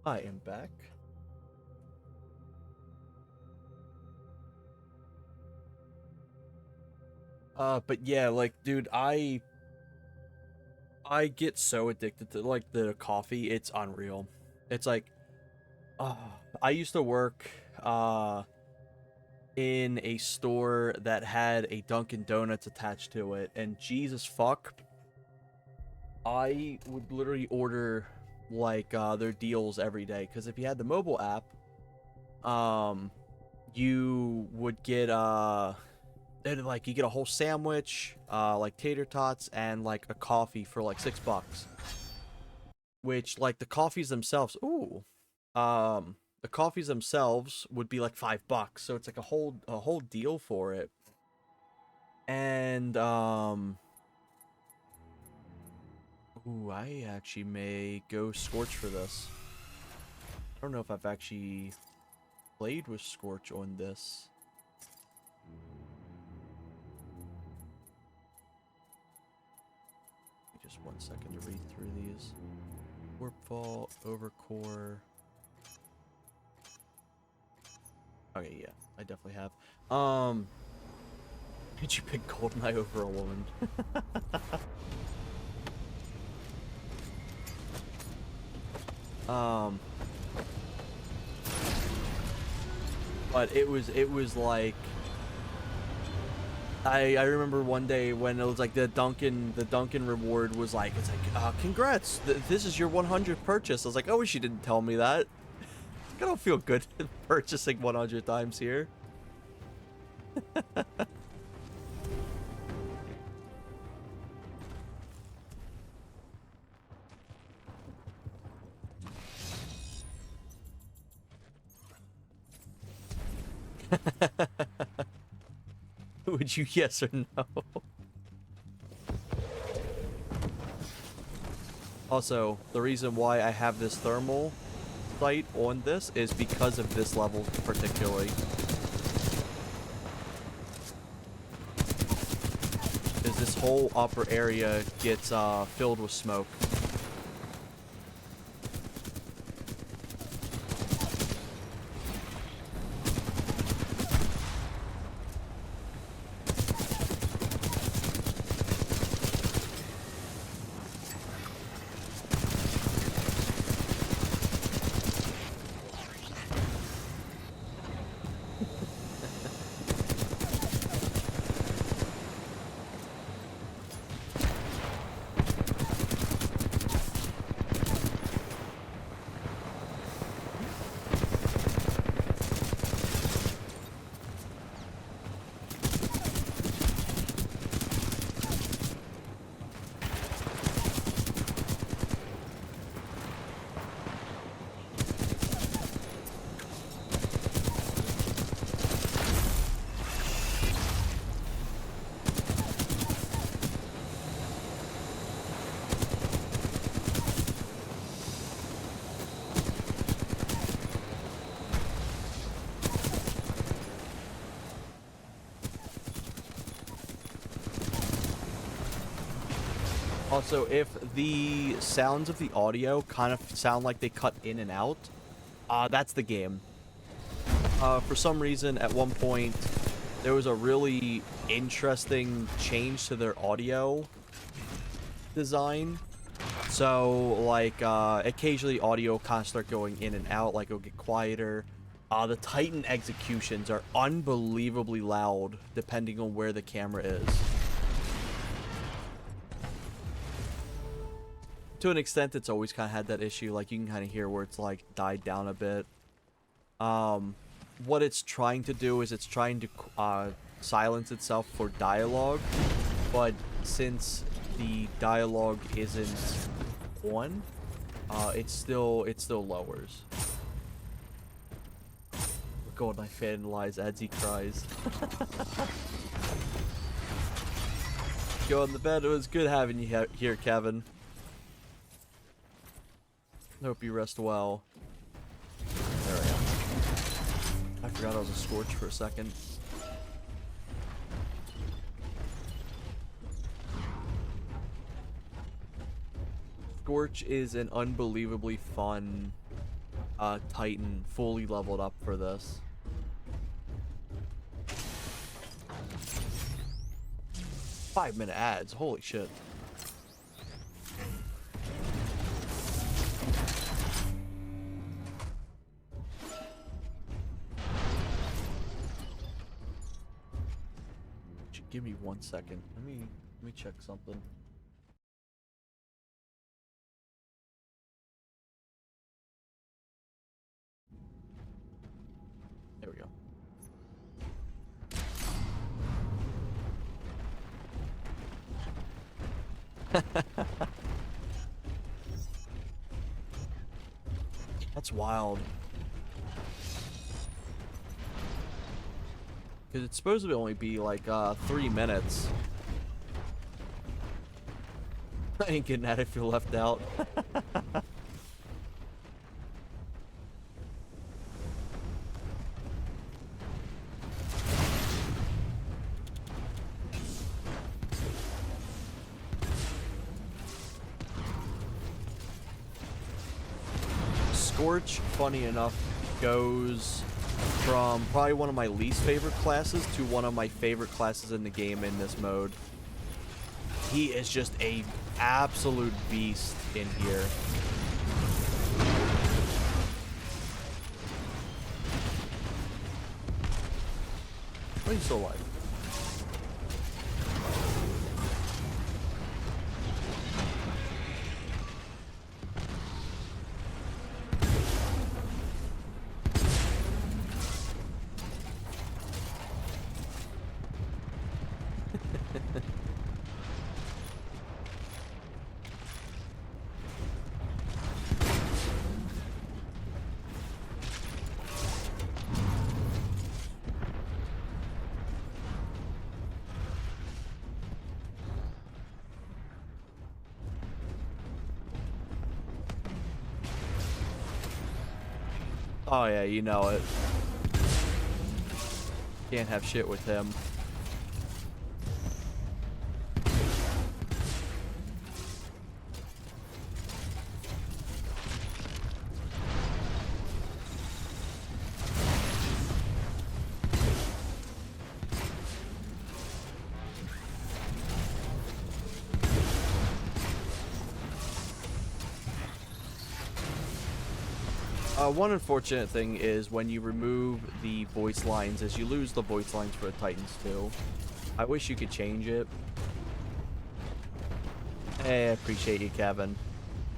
I am back. But yeah, like, dude, I get so addicted to like the coffee, it's unreal. It's like, uh, I used to work in a store that had a Dunkin' Donuts attached to it, and Jesus fuck, I would literally order like their deals every day, because if you had the mobile app, um you would get like you get a whole sandwich, like tater tots and like a coffee for like $6, which like the coffees themselves, the coffees themselves would be like $5, so it's like a whole deal for it. And I actually may go Scorch for this. I don't know if I've actually played with Scorch on this. Just 1 second to read through these. Warpfall, Overcore. Okay, yeah, I definitely have. Did you pick Goldeneye over a woman? But it was like, I remember one day when it was like the Dunkin' reward was like, it's like, congrats, this is your 100th purchase. I was like, oh, she didn't tell me that. I don't feel good purchasing 100 times here. Would you yes or no? Also, the reason why I have this thermal sight on this is because of this level particularly. Is this whole upper area gets filled with smoke. Also, if the sounds of the audio kind of sound like they cut in and out, that's the game. For some reason, at one point, there was a really interesting change to their audio design. So, like, occasionally audio kind of start going in and out, like it'll get quieter. The Titan executions are unbelievably loud, depending on where the camera is. To an extent, it's always kind of had that issue. Like, you can kind of hear where it's, like, died down a bit. What it's trying to do is it's trying to silence itself for dialogue. But since the dialogue isn't on, it still lowers. God, my fan lies as he cries. Go on the bed. It was good having you here, Kevin. Hope you rest well. There we go. I forgot I was a Scorch for a second. Scorch is an unbelievably fun Titan fully leveled up for this. Five-minute ads, holy shit. Give me 1 second. Let me check something. There we go. That's wild. Because it's supposed to only be like 3 minutes. I ain't getting at it if you're left out. Scorch, funny enough, goes from probably one of my least favorite classes to one of my favorite classes in the game in this mode. He is just a absolute beast in here. Why are you still alive? Oh yeah, you know it. Can't have shit with him. One unfortunate thing is when you remove the voice lines is you lose the voice lines for the Titans too. I wish you could change it. Hey, I appreciate you, Kevin.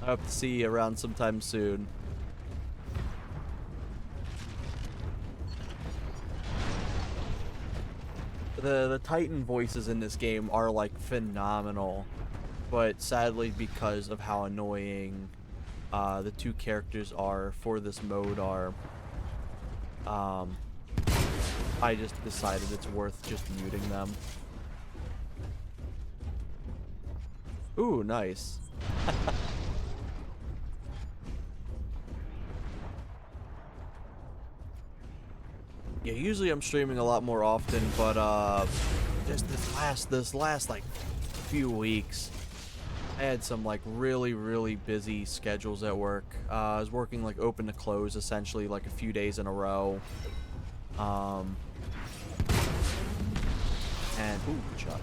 I hope to see you around sometime soon. The Titan voices in this game are like phenomenal, but sadly because of how annoying the two characters are for this mode are, I just decided it's worth just muting them. Ooh, nice. Yeah, usually I'm streaming a lot more often, but just this last like few weeks, I had some like really busy schedules at work. I was working like open to close essentially like a few days in a row. And ooh, good shot.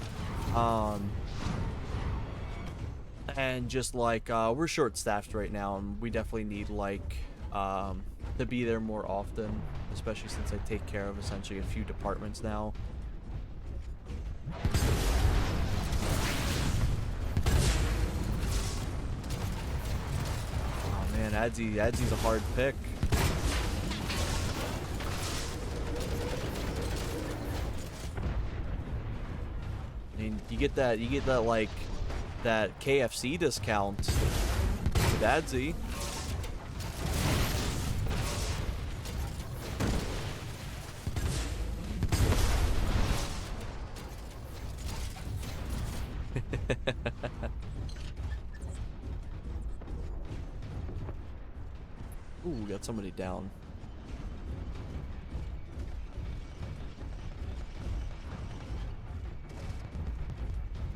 And just like we're short staffed right now, and we definitely need like to be there more often, especially since I take care of essentially a few departments now. Man, Adzy's a hard pick. I mean, you get that like that KFC discount with Adzy. Ooh, we got somebody down.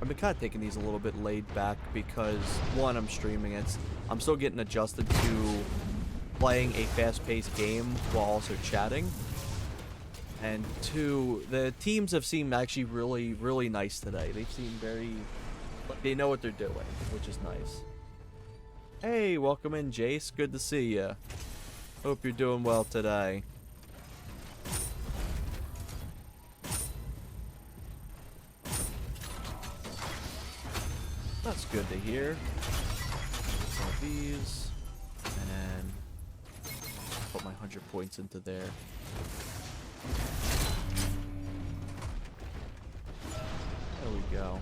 I've been kind of taking these a little bit laid back because, one, I'm streaming. I'm still getting adjusted to playing a fast-paced game while also chatting. And 2, the teams have seemed actually really, really nice today. They've seemed very, like they know what they're doing, which is nice. Hey, welcome in, Jace. Good to see you. Hope you're doing well today. That's good to hear. One of these, and then put my 100 points into there. There we go.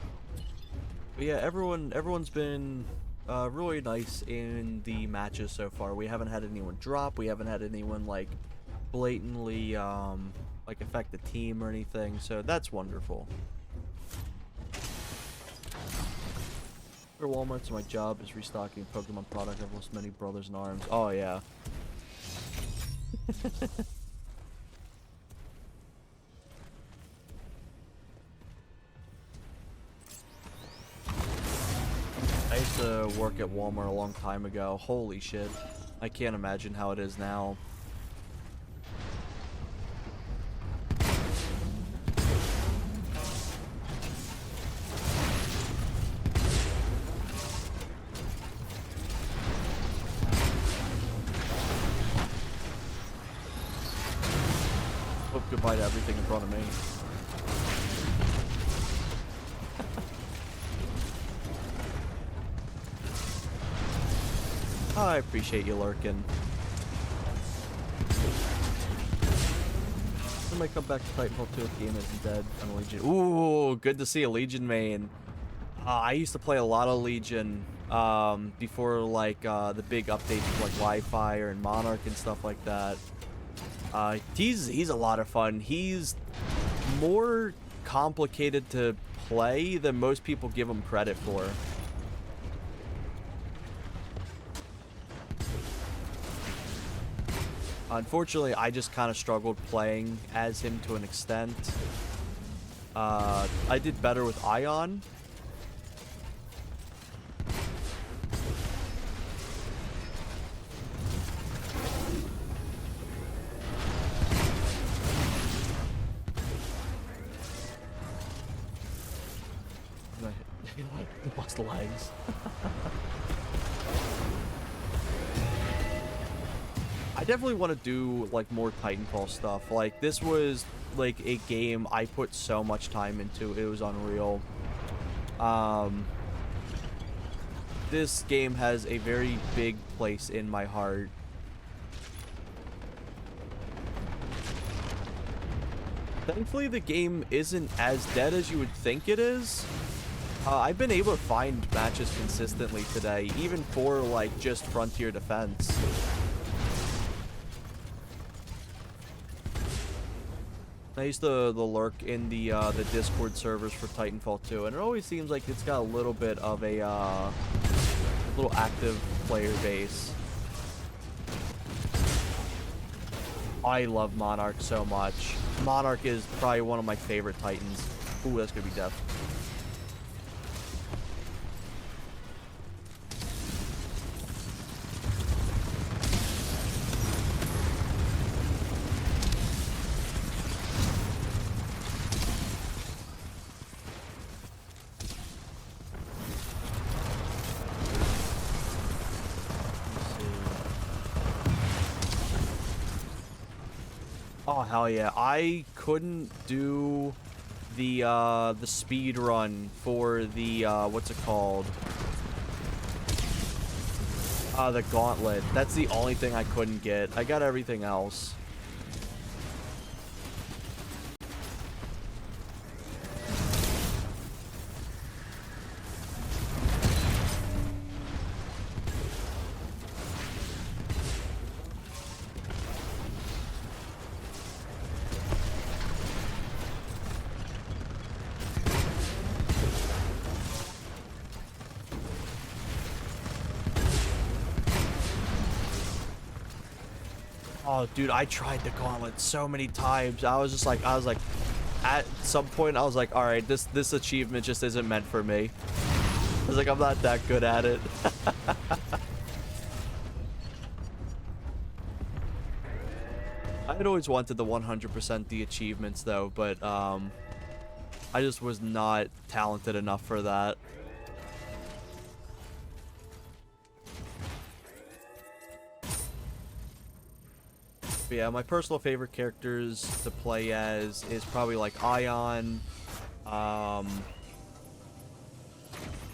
But yeah, everyone's been really nice in the matches so far. We haven't had anyone drop. We haven't had anyone like blatantly like affect the team or anything. So that's wonderful. For Walmart, so my job is restocking Pokemon product. I've lost many brothers in arms. Oh yeah. I used to work at Walmart a long time ago. Holy shit. I can't imagine how it is now. Oh, goodbye to everything in front of me. Oh, I appreciate you lurking. I might come back to Titanfall 2 if the game isn't dead. I'm a Legion. Ooh, good to see a Legion main. I used to play a lot of Legion before like the big updates of like Wi-Fi and Monarch and stuff like that. He's a lot of fun. He's more complicated to play than most people give him credit for. Unfortunately, I just kind of struggled playing as him to an extent. I did better with Ion. I lost the legs. I definitely want to do like more Titanfall stuff. Like this was like a game I put so much time into. It was unreal. This game has a very big place in my heart. Thankfully, the game isn't as dead as you would think it is. I've been able to find matches consistently today, even for like just Frontier Defense. I used to lurk in the Discord servers for Titanfall 2, and it always seems like it's got a little bit of a little active player base. I love Monarch so much. Monarch is probably one of my favorite Titans. Ooh, that's gonna be death. Oh hell yeah! I couldn't do the speed run for the what's it called? The gauntlet. That's the only thing I couldn't get. I got everything else. Oh, dude, I tried the gauntlet so many times. I was like, at some point, I was like, all right, this achievement just isn't meant for me. I was like, I'm not that good at it. I'd always wanted the 100% the achievements though, but I just was not talented enough for that. But yeah, my personal favorite characters to play as is probably like Ion,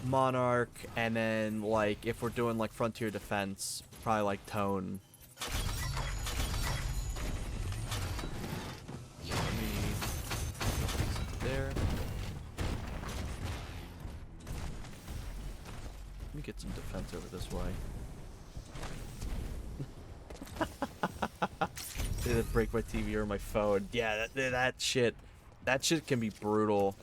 Monarch, and then like if we're doing like Frontier Defense, probably like Tone. There. Let me get some defense over this way. Did it break my TV or my phone? Yeah, that shit can be brutal.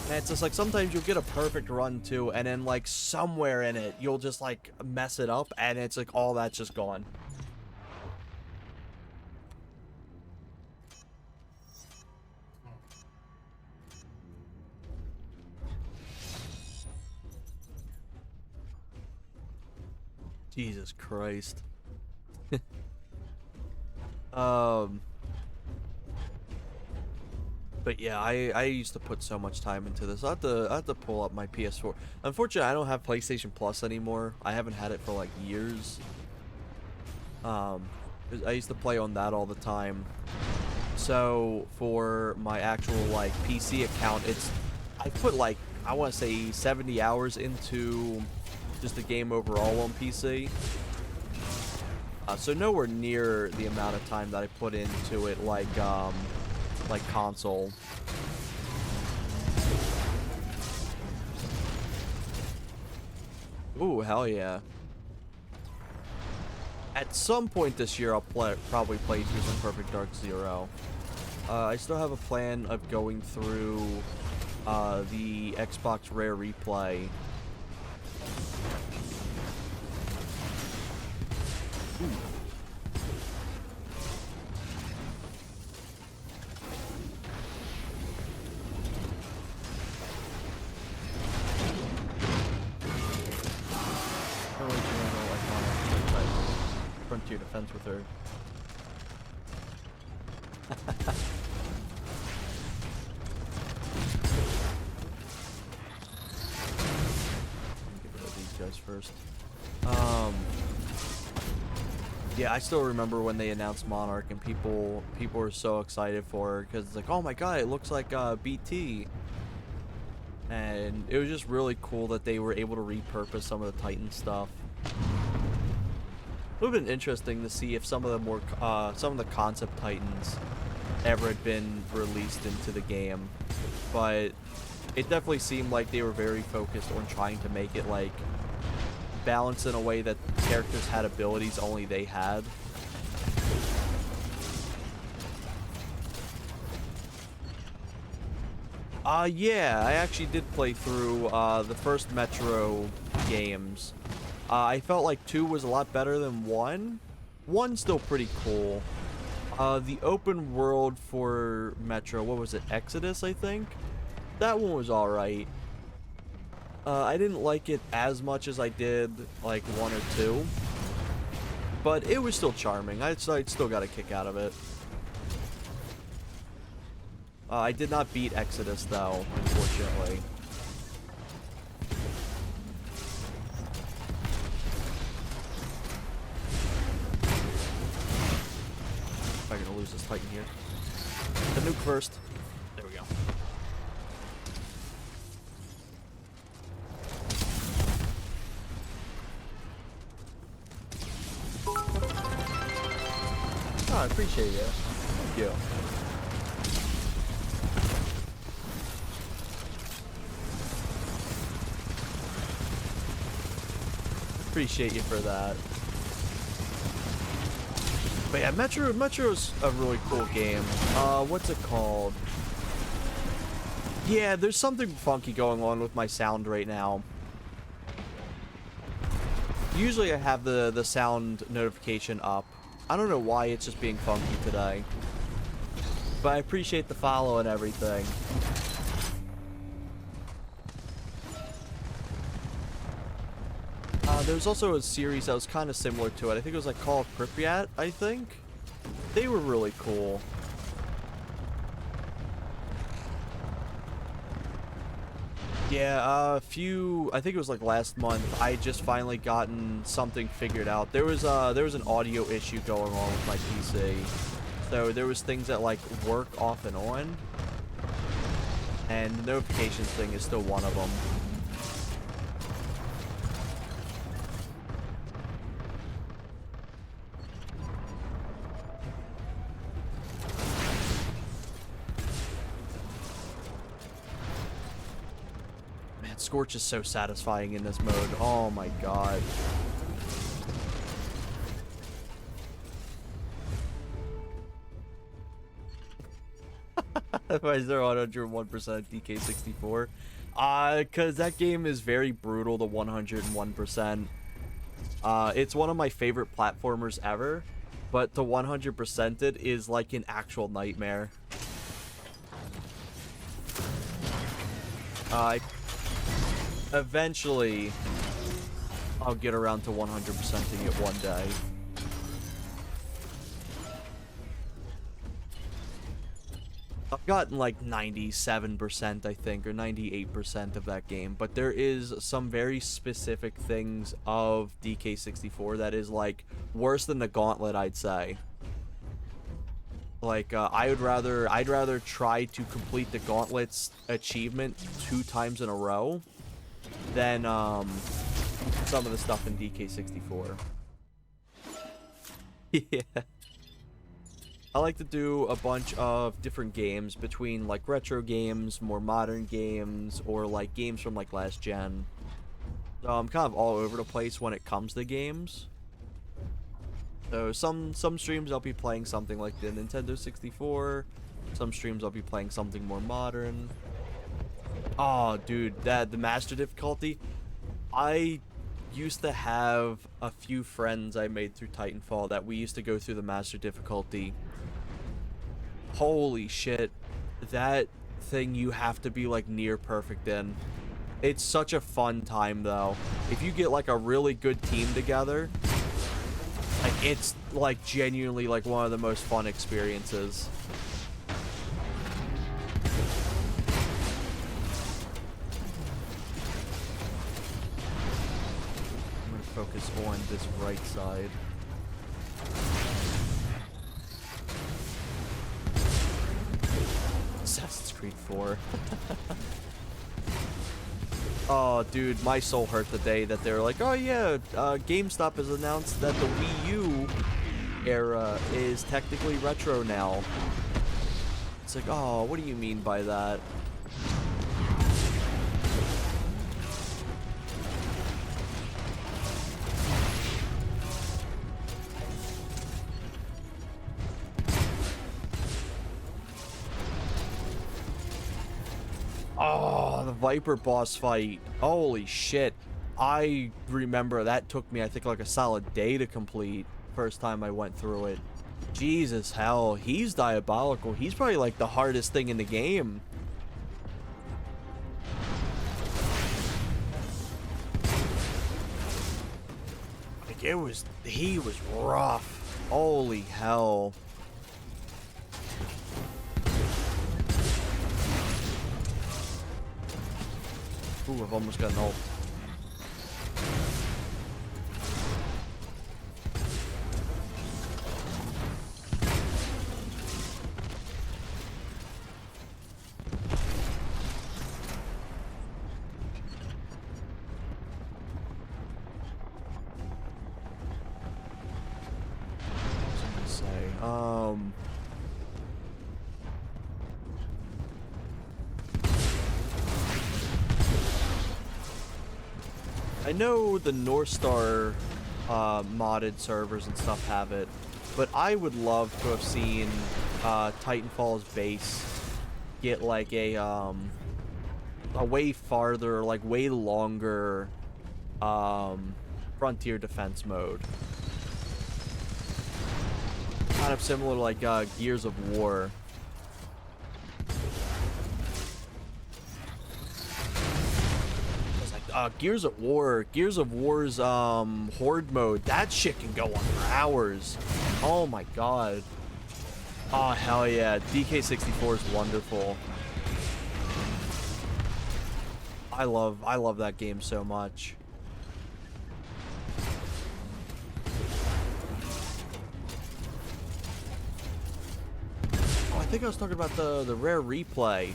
And it's just like sometimes you'll get a perfect run too, and then like somewhere in it you'll just like mess it up, and it's like all that's just gone. Jesus Christ. But yeah, I used to put so much time into this. I have to pull up my PS4. Unfortunately, I don't have PlayStation Plus anymore. I haven't had it for like years. I used to play on that all the time. So for my actual like PC account, I put like I want to say 70 hours into just the game overall on PC. So nowhere near the amount of time that I put into it like console. Ooh, hell yeah. At some point this year, I'll probably play through some Perfect Dark Zero. I still have a plan of going through the Xbox Rare Replay. Ooh. Frontier Defense with her. Get rid of these guys first. Yeah, I still remember when they announced Monarch and people were so excited for her because it's like, oh my god, it looks like BT. And it was just really cool that they were able to repurpose some of the Titan stuff. It would have been interesting to see if some of the concept Titans ever had been released into the game, but it definitely seemed like they were very focused on trying to make it like balanced in a way that characters had abilities only they had. Yeah, I actually did play through the first Metro games. I felt like 2 was a lot better than 1. 1's still pretty cool. The open world for Metro, what was it, Exodus, I think? That one was alright. I didn't like it as much as I did, like, 1 or 2. But it was still charming. I'd still got a kick out of it. I did not beat Exodus, though, unfortunately. I'm gonna lose this Titan here. The nuke first. There we go. Oh, I appreciate it. Thank you. Appreciate you for that. But yeah, Metro's a really cool game. What's it called? Yeah, there's something funky going on with my sound right now. Usually I have the sound notification up. I don't know why it's just being funky today. But I appreciate the follow and everything. There was also a series that was kind of similar to it. I think it was like Call of Pripyat, I think. They were really cool. Yeah, I think it was like last month, I just finally gotten something figured out. There was an audio issue going on with my PC. So there was things that like work off and on. And the notifications thing is still one of them. Scorch is so satisfying in this mode. Oh my god. Why is there 101% DK64? Cause that game is very brutal to 101%. It's one of my favorite platformers ever, but to 100% it is like an actual nightmare. Eventually, I'll get around to 100%ing it one day. I've gotten like 97%, I think, or 98% of that game, but there is some very specific things of DK64 that is like worse than the Gauntlet, I'd say. Like, I'd rather try to complete the Gauntlet's achievement 2 times in a row than some of the stuff in DK64. Yeah. I like to do a bunch of different games between like retro games, more modern games, or like games from like last gen. So I'm kind of all over the place when it comes to games. So some streams I'll be playing something like the Nintendo 64. Some streams I'll be playing something more modern. Oh, dude, the master difficulty. I used to have a few friends I made through Titanfall that we used to go through the master difficulty. Holy shit. That thing you have to be like near perfect in. It's such a fun time though. If you get like a really good team together, like it's like genuinely like one of the most fun experiences. I'm gonna focus on this right side. Assassin's Creed 4. Oh, dude, my soul hurt the day that they were like, oh yeah, GameStop has announced that the Wii U era is technically retro now. It's like, oh, what do you mean by that? Oh, the Viper boss fight. Holy shit. I remember that took me, I think, like a solid day to complete. First time I went through it. Jesus, hell. He's diabolical. He's probably like the hardest thing in the game. Like, he was rough. Holy hell. Ooh, I've almost got an ult. What was I gonna say? I know the North Star modded servers and stuff have it, but I would love to have seen Titanfall's base get like a way farther, like way longer frontier defense mode. Kind of similar to like Gears of War. Gears of War's horde mode, that shit can go on for hours. Oh my god. Oh hell yeah, DK64 is wonderful. I love that game so much. Oh, I think I was talking about the rare replay.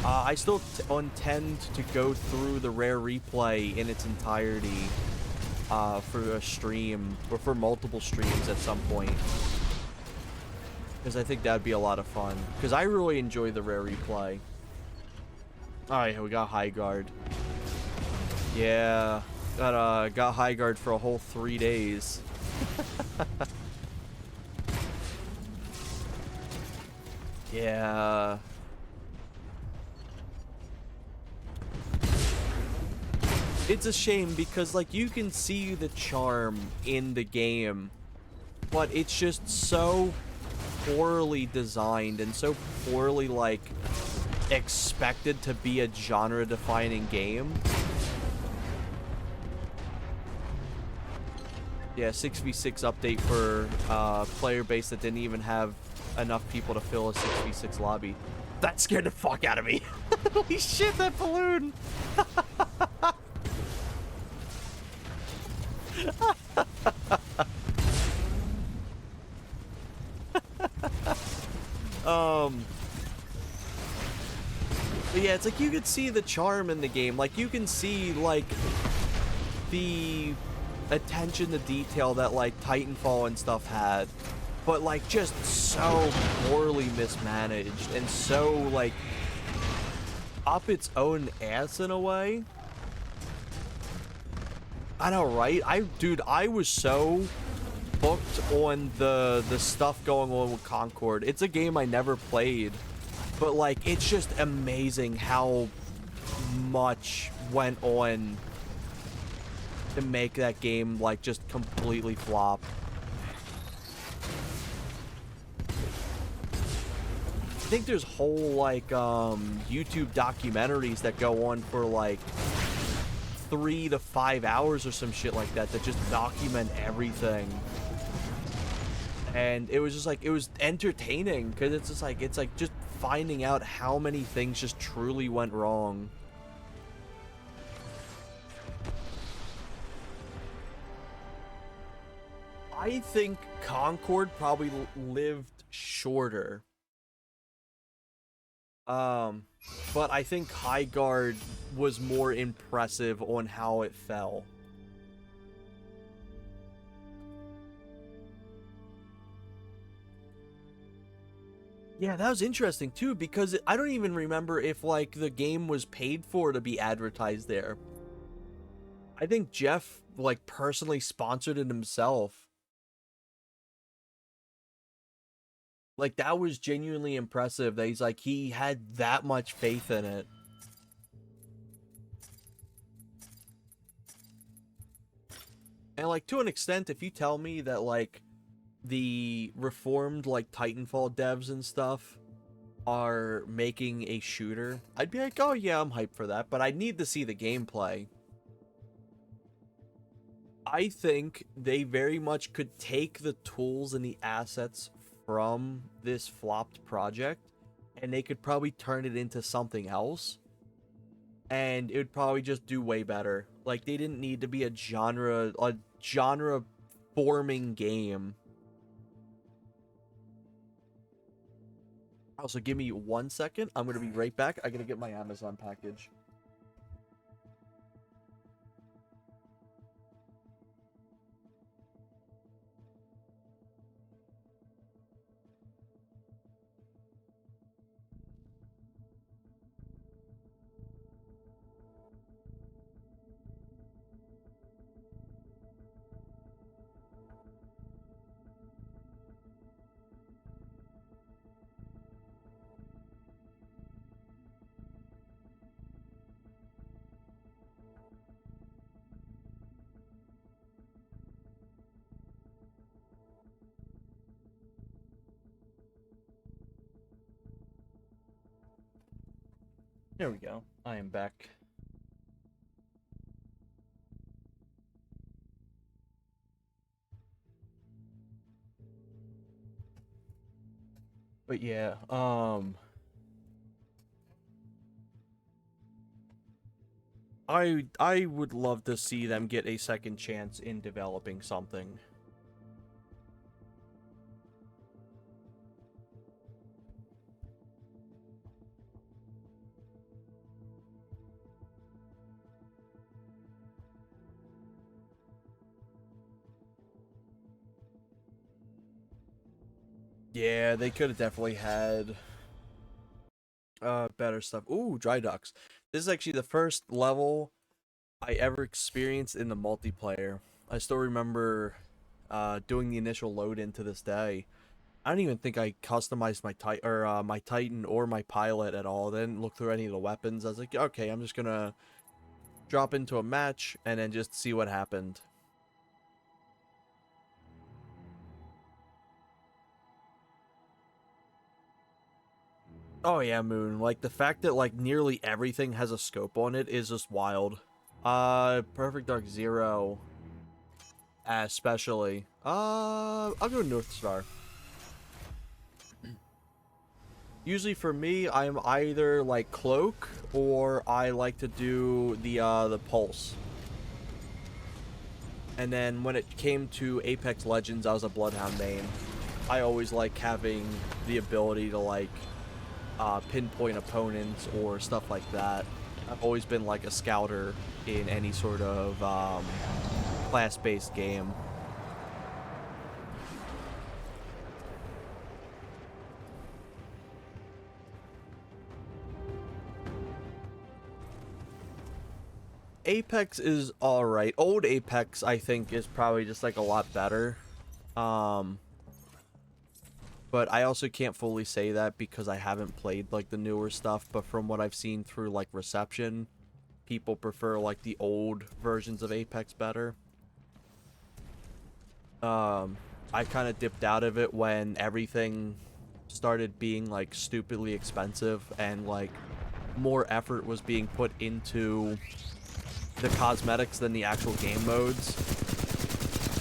I still intend to go through the rare replay in its entirety for a stream, or for multiple streams at some point. Because I think that'd be a lot of fun. Because I really enjoy the rare replay. Alright, we got high guard. Yeah, got high guard for a whole 3 days. Yeah. It's a shame because, like, you can see the charm in the game, but it's just so poorly designed and so poorly, like, expected to be a genre-defining game. Yeah, 6v6 update for player base that didn't even have enough people to fill a 6v6 lobby. That scared the fuck out of me. Holy shit, that balloon! But yeah, it's like you could see the charm in the game. Like, you can see, like, the attention to detail that, like, Titanfall and stuff had. But, like, just so poorly mismanaged and so, like, up its own ass in a way. I know, right? Dude, I was so hooked on the stuff going on with Concord. It's a game I never played, but, like, it's just amazing how much went on to make that game, like, just completely flop. I think there's whole, like, YouTube documentaries that go on for, like, 3 to 5 hours or some shit like that just document everything. And it was just like, it was entertaining because it's just like, it's like just finding out how many things just truly went wrong. I think Concord probably lived shorter. But I think High Guard was more impressive on how it fell. Yeah, that was interesting too, because I don't even remember if, like, the game was paid for to be advertised there. I think Jeff, like, personally sponsored it himself. Like, that was genuinely impressive that he's like, he had that much faith in it. And, like, to an extent, if you tell me that, like, the reformed, like, Titanfall devs and stuff are making a shooter, I'd be like, oh yeah, I'm hyped for that, but I need to see the gameplay. I think they very much could take the tools and the assets from this flopped project, and they could probably turn it into something else, and it would probably just do way better. Like, they didn't need to be a genre forming game. Also, give me 1 second. I'm gonna be right back. I gotta get my Amazon package. There we go. I am back. But yeah, I would love to see them get a second chance in developing something. Yeah, they could have definitely had better stuff. Ooh, dry docks. This is actually the first level I ever experienced in the multiplayer. I still remember doing the initial load in to this day. I don't even think I customized my Titan or my pilot at all. I didn't look through any of the weapons. I was like, okay, I'm just gonna drop into a match and then just see what happened. Oh yeah, Moon. Like the fact that like nearly everything has a scope on it is just wild. Perfect Dark Zero, especially. I'll go North Star. Usually for me, I'm either like Cloak or I like to do the Pulse. And then when it came to Apex Legends, I was a Bloodhound main. I always like having the ability to like pinpoint opponents or stuff like that. I've always been like a scouter in any sort of class-based game. Apex is alright. Old Apex, I think, is probably just like a lot better. But I also can't fully say that because I haven't played like the newer stuff. But from what I've seen through like reception, people prefer like the old versions of Apex better. I kind of dipped out of it when everything started being like stupidly expensive and like more effort was being put into the cosmetics than the actual game modes.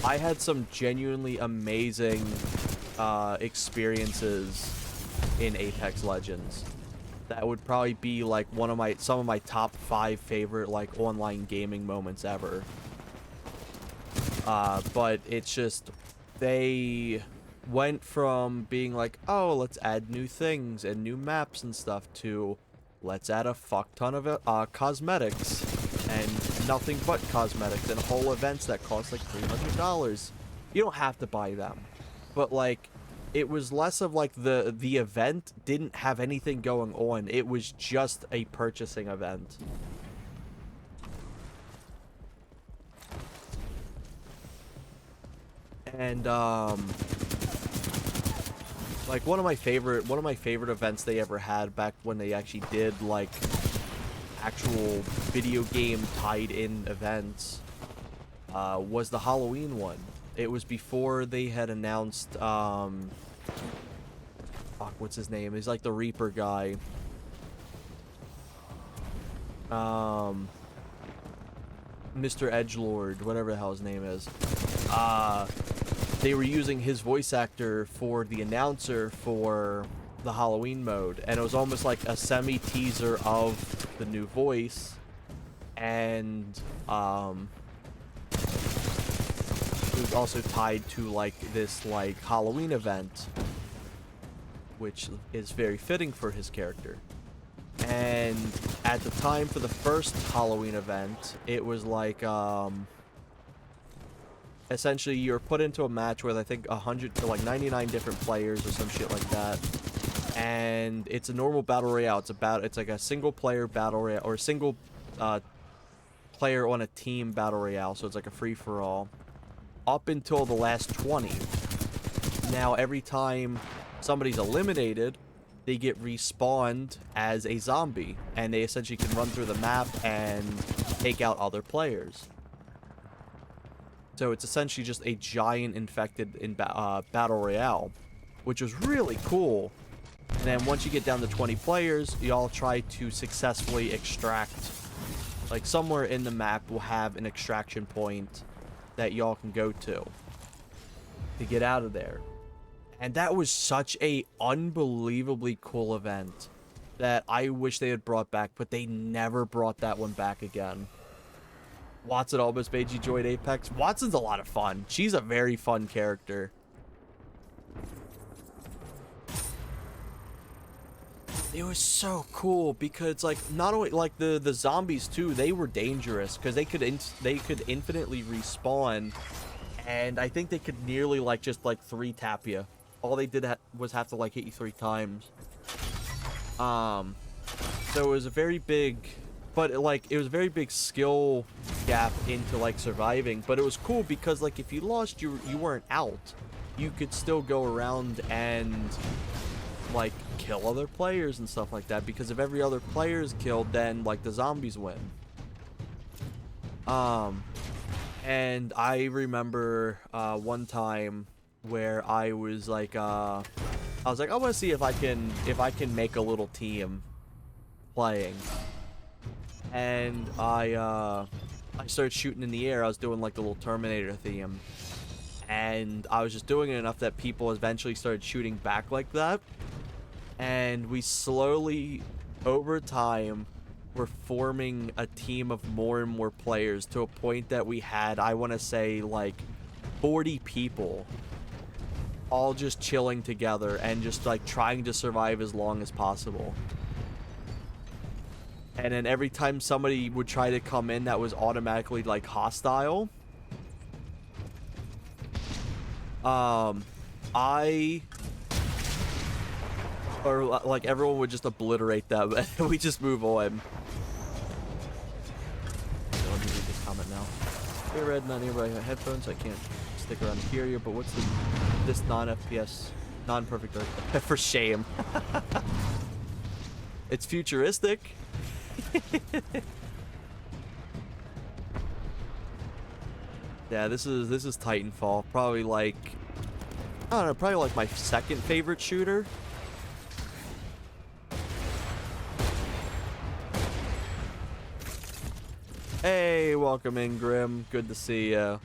I had some genuinely amazing experiences in Apex Legends. That would probably be like some of my top 5 favorite like online gaming moments ever. But it's just they went from being like, oh, let's add new things and new maps and stuff to let's add a fuck ton of cosmetics and nothing but cosmetics and whole events that cost like $300. You don't have to buy them, but like it was less of like the event didn't have anything going on. It was just a purchasing event. And like one of my favorite events they ever had back when they actually did like actual video game tied in events was the Halloween one. It was before they had announced fuck, what's his name? He's like the Reaper guy. Mr. Edgelord, whatever the hell his name is. They were using his voice actor for the announcer for the Halloween mode, and it was almost like a semi-teaser of the new voice, and it was also tied to like this like Halloween event, which is very fitting for his character. And at the time for the first Halloween event, it was like essentially you're put into a match with I think 100 to like 99 different players or some shit like that, and it's a normal battle royale. It's like a single player battle royale or single player on a team battle royale, so it's like a free-for-all up until the last 20. Now every time somebody's eliminated, they get respawned as a zombie, and they essentially can run through the map and take out other players. So it's essentially just a giant infected in battle royale, which was really cool. And then once you get down to 20 players, y'all try to successfully extract. Like somewhere in the map will have an extraction point that y'all can go to get out of there. And that was such a unbelievably cool event that I wish they had brought back, but they never brought that one back again. Watson almost made you join Apex. Watson's a lot of fun. She's a very fun character. It was so cool because, like, not only like the zombies too, they were dangerous because they could infinitely respawn, and I think they could nearly like just like 3-tap you. All they did was have to like hit you 3 times. So it was a very big, but it was a very big skill gap into like surviving. But it was cool because like if you lost, you weren't out. You could still go around and like kill other players and stuff like that, because if every other player is killed, then like the zombies win. And I remember one time where I was like I want to see if I can make a little team playing, and I started shooting in the air. I was doing like the little Terminator theme, and I was just doing it enough that people eventually started shooting back like that. And we slowly, over time, were forming a team of more and more players to a point that we had, I want to say, like 40 people all just chilling together and just like trying to survive as long as possible. And then every time somebody would try to come in that was automatically like hostile, or like everyone would just obliterate them and we just move on. Let me read this comment now. Hey Red, not nearby headphones, I can't stick around to hear you, but what's this non-FPS, non-perfect art? For shame. It's futuristic. Yeah, this is Titanfall. Probably like, I don't know, probably like my second favorite shooter. Hey, welcome in, Grim. Good to see you.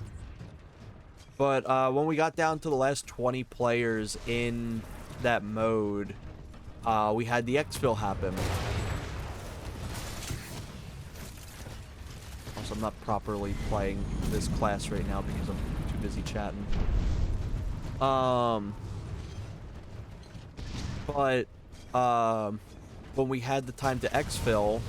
But when we got down to the last 20 players in that mode, we had the exfil happen. Also, I'm not properly playing this class right now because I'm too busy chatting. When we had the time to exfil,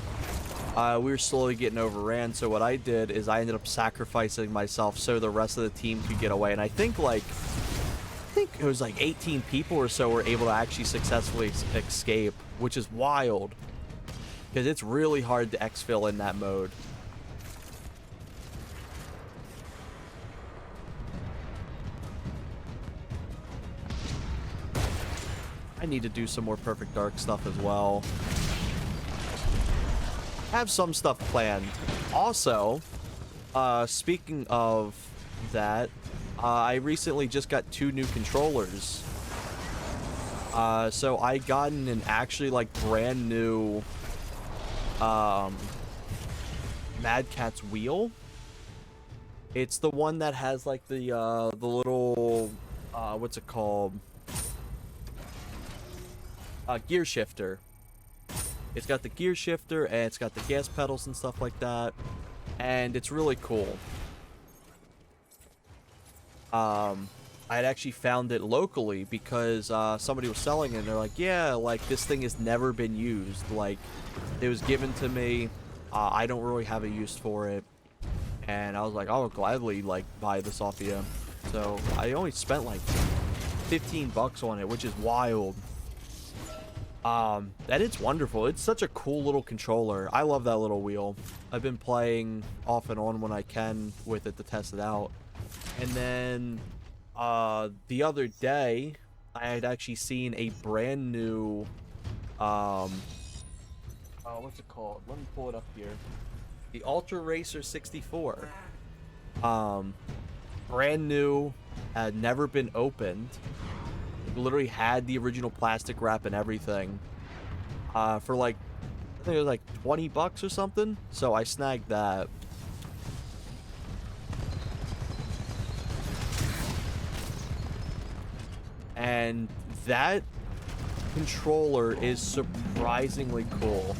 we were slowly getting overran, so what I did is I ended up sacrificing myself so the rest of the team could get away. And I think it was like 18 people or so were able to actually successfully escape, which is wild, because it's really hard to exfil in that mode. I need to do some more Perfect Dark stuff as well. Have some stuff planned. Also, speaking of that, I recently just got 2 new controllers. So I gotten an actually like brand new Mad Catz wheel. It's the one that has like the little what's it called? Gear shifter. It's got the gear shifter and it's got the gas pedals and stuff like that, and it's really cool. I had actually found it locally because somebody was selling it, and they're like, yeah, like this thing has never been used. Like, it was given to me. I don't really have a use for it, and I was like, I'll gladly like buy this off you. So I only spent like 15 bucks on it, which is wild. And it's wonderful. It's such a cool little controller. I love that little wheel. I've been playing off and on when I can with it to test it out. And then the other day I had actually seen a brand new what's it called? Let me pull it up here. The Ultra Racer 64. Brand new, had never been opened. Literally had the original plastic wrap and everything, for like, I think it was like 20 bucks or something, so I snagged that. And that controller is surprisingly cool.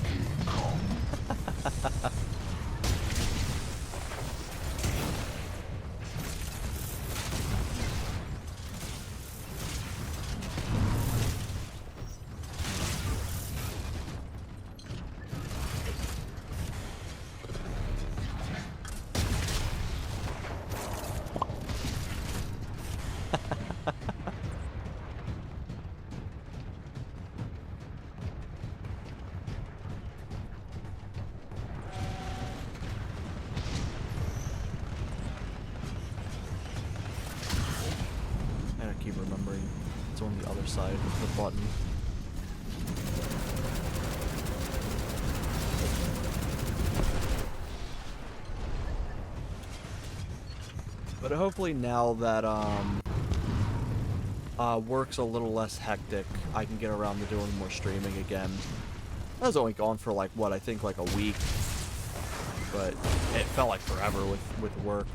Remembering it's on the other side of the button. But hopefully now that work's a little less hectic, I can get around to doing more streaming again. I was only gone for like what, I think like a week, but it felt like forever with work.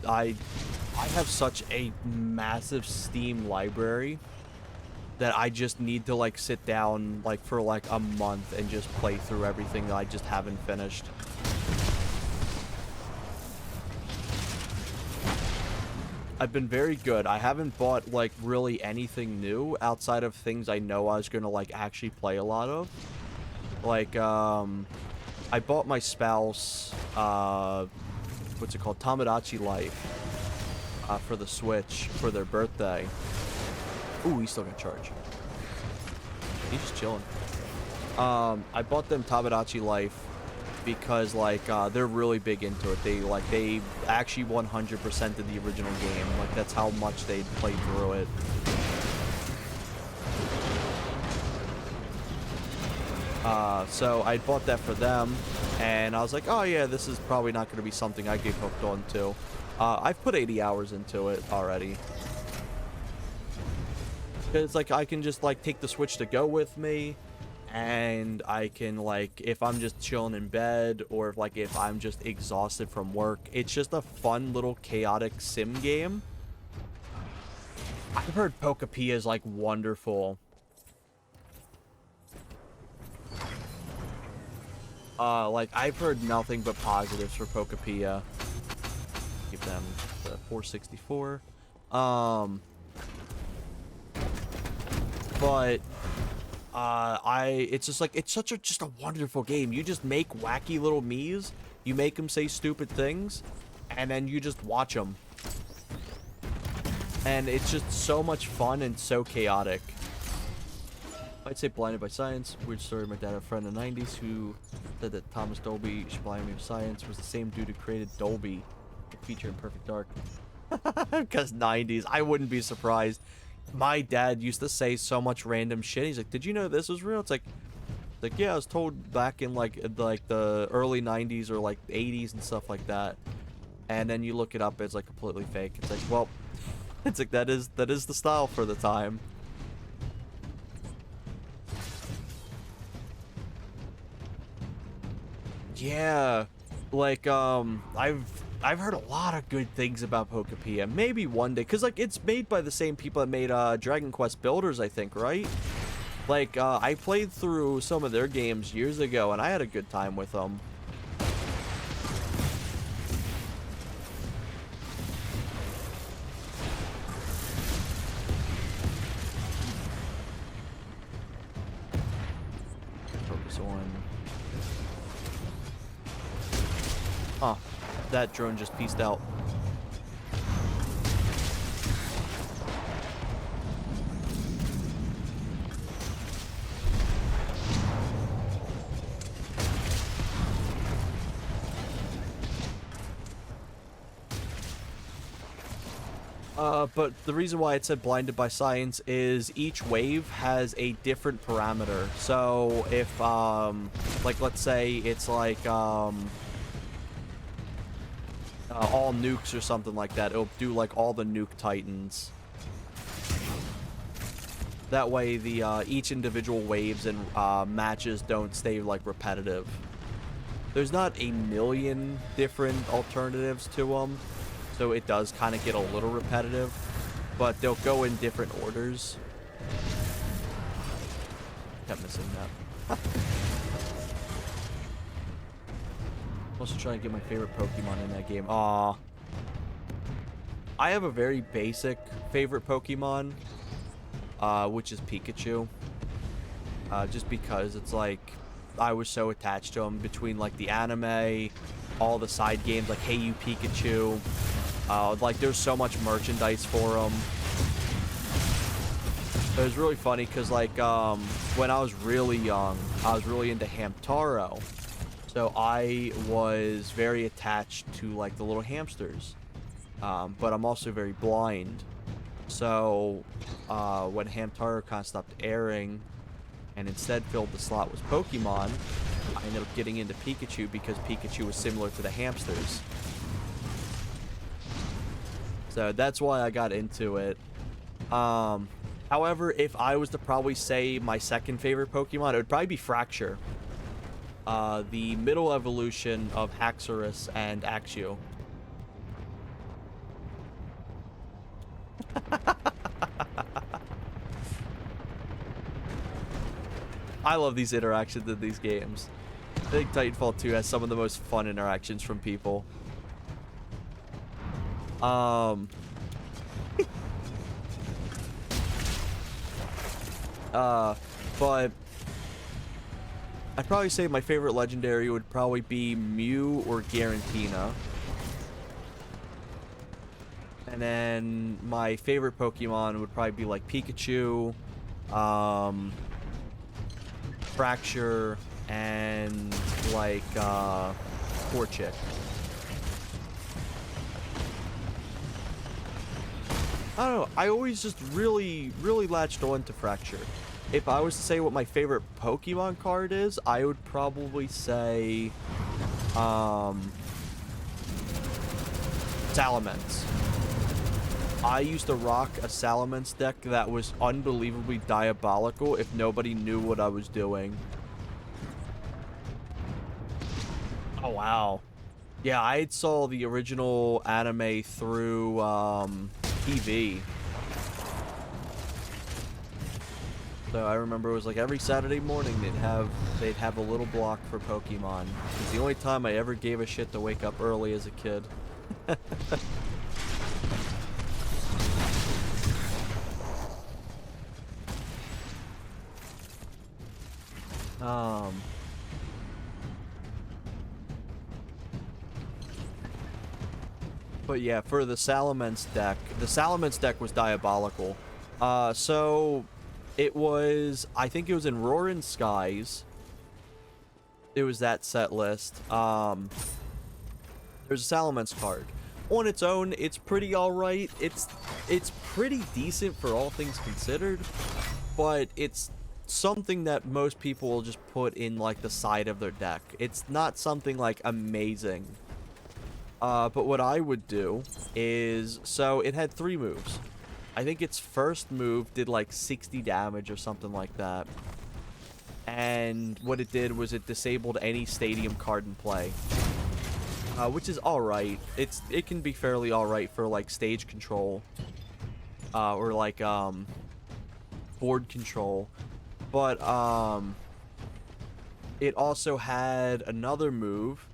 I have such a massive Steam library that I just need to like sit down like for like a month and just play through everything that I just haven't finished. I've been very good. I haven't bought like really anything new outside of things I know I was gonna like actually play a lot of. Like I bought my spouse what's it called, Tomodachi Life for the Switch for their birthday. Ooh, he still got charged. He's just chilling. I bought them Tomodachi Life because like they're really big into it. They actually 100% of the original game. Like that's how much they played through it. So I bought that for them, and I was like, oh yeah, this is probably not going to be something I get hooked on to. I've put 80 hours into it already. It's like I can just like take the Switch to go with me, and I can like, if I'm just chilling in bed, or if I'm just exhausted from work, it's just a fun little chaotic sim game. I've heard Pokepia is like wonderful. Like, I've heard nothing but positives for Pokepia. Give them the 464. But, it's just like, it's just a wonderful game. You just make wacky little Miis, you make them say stupid things, and then you just watch them. And it's just so much fun and so chaotic. I'd say blinded by science. Weird story. My dad had a friend in the 90s who said that Thomas Dolby, blinded me with science, was the same dude who created Dolby, the feature in Perfect Dark. Because 90s, I wouldn't be surprised. My dad used to say so much random shit. He's like, "Did you know this was real?" It's like, yeah, I was told back in like the early 90s or like 80s and stuff like that. And then you look it up, it's like completely fake. It's like, well, it's like that is the style for the time. Yeah, like I've heard a lot of good things about Pokepia. Maybe one day, cause like it's made by the same people that made Dragon Quest Builders, I think, right? Like I played through some of their games years ago, and I had a good time with them. Focus on. Huh. That drone just pieced out. But the reason why it said blinded by science is each wave has a different parameter. So if, like, let's say it's like, all nukes or something like that, it'll do like all the nuke titans. That way the, each individual waves and, matches don't stay, like, repetitive. There's not a million different alternatives to them. So it does kind of get a little repetitive, but they'll go in different orders. Kept missing that. I'm also trying to get my favorite Pokemon in that game. Aw. I have a very basic favorite Pokemon, which is Pikachu. Just because it's like, I was so attached to him between like the anime, all the side games like Hey You Pikachu. Like, there's so much merchandise for them. It was really funny because, like, when I was really young, I was really into Hamtaro. So I was very attached to, like, the little hamsters. But I'm also very blind. So, when Hamtaro kind of stopped airing and instead filled the slot with Pokemon, I ended up getting into Pikachu because Pikachu was similar to the hamsters. So that's why I got into it. However, if I was to probably say my second favorite Pokemon, it would probably be Fracture. The middle evolution of Haxorus and Axew. I love these interactions in these games. I think Titanfall 2 has some of the most fun interactions from people. But I'd probably say my favorite legendary would probably be Mew or Garantina. And then my favorite Pokemon would probably be like Pikachu, Fracture, and like Torchic. I don't know, I always just really latched on to Fracture. If I was to say what my favorite Pokemon card is, I would probably say Salamence. I used to rock a Salamence deck that was unbelievably diabolical if nobody knew what I was doing. Oh, wow. Yeah, I saw the original anime through TV. So I remember it was like every Saturday morning they'd have a little block for Pokemon. It's the only time I ever gave a shit to wake up early as a kid. But yeah, for the Salamence deck was diabolical. So it was, I think it was in Roaring Skies. It was that set list. There's a Salamence card. On its own, it's pretty alright. It's pretty decent for all things considered, but it's something that most people will just put in like the side of their deck. It's not something like amazing. But what I would do is, so it had 3 moves. I think its first move did like 60 damage or something like that. And what it did was it disabled any stadium card in play. Which is alright. It can be fairly alright for like stage control. Or like board control. But it also had another move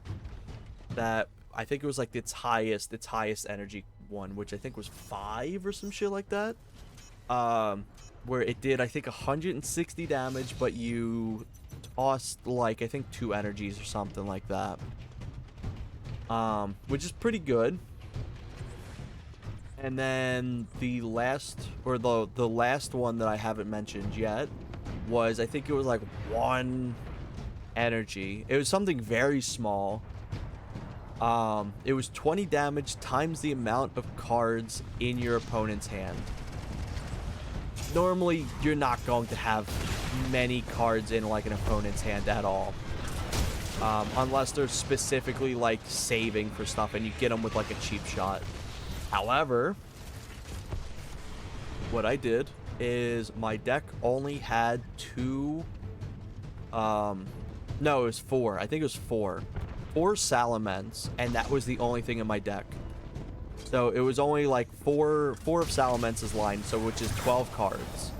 that I think it was like its highest energy one, which I think was 5 or some shit like that. Where it did, I think, 160 damage, but you tossed like, I think 2 energies or something like that. Which is pretty good. And then the last, or the last one that I haven't mentioned yet was, I think it was like 1 energy. It was something very small. It was 20 damage times the amount of cards in your opponent's hand. Normally, you're not going to have many cards in like an opponent's hand at all. Unless they're specifically like saving for stuff and you get them with like a cheap shot. However, what I did is my deck only had no, it was 4. I think it was 4. 4 Salamence, and that was the only thing in my deck. So it was only like four of Salamence's line, so which is 12 cards.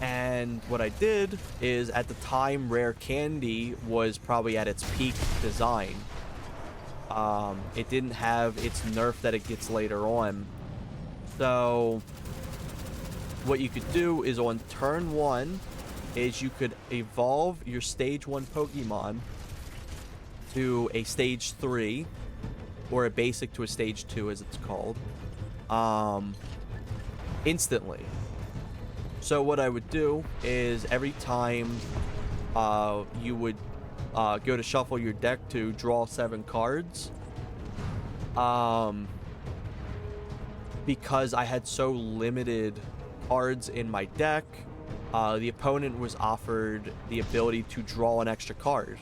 And what I did is, at the time, Rare Candy was probably at its peak design. It didn't have its nerf that it gets later on. So what you could do is on turn 1 is you could evolve your stage 1 Pokemon to a stage 3, or a basic to a stage 2 as it's called, instantly. So what I would do is every time you would go to shuffle your deck to draw 7 cards, because I had so limited cards in my deck, the opponent was offered the ability to draw an extra card,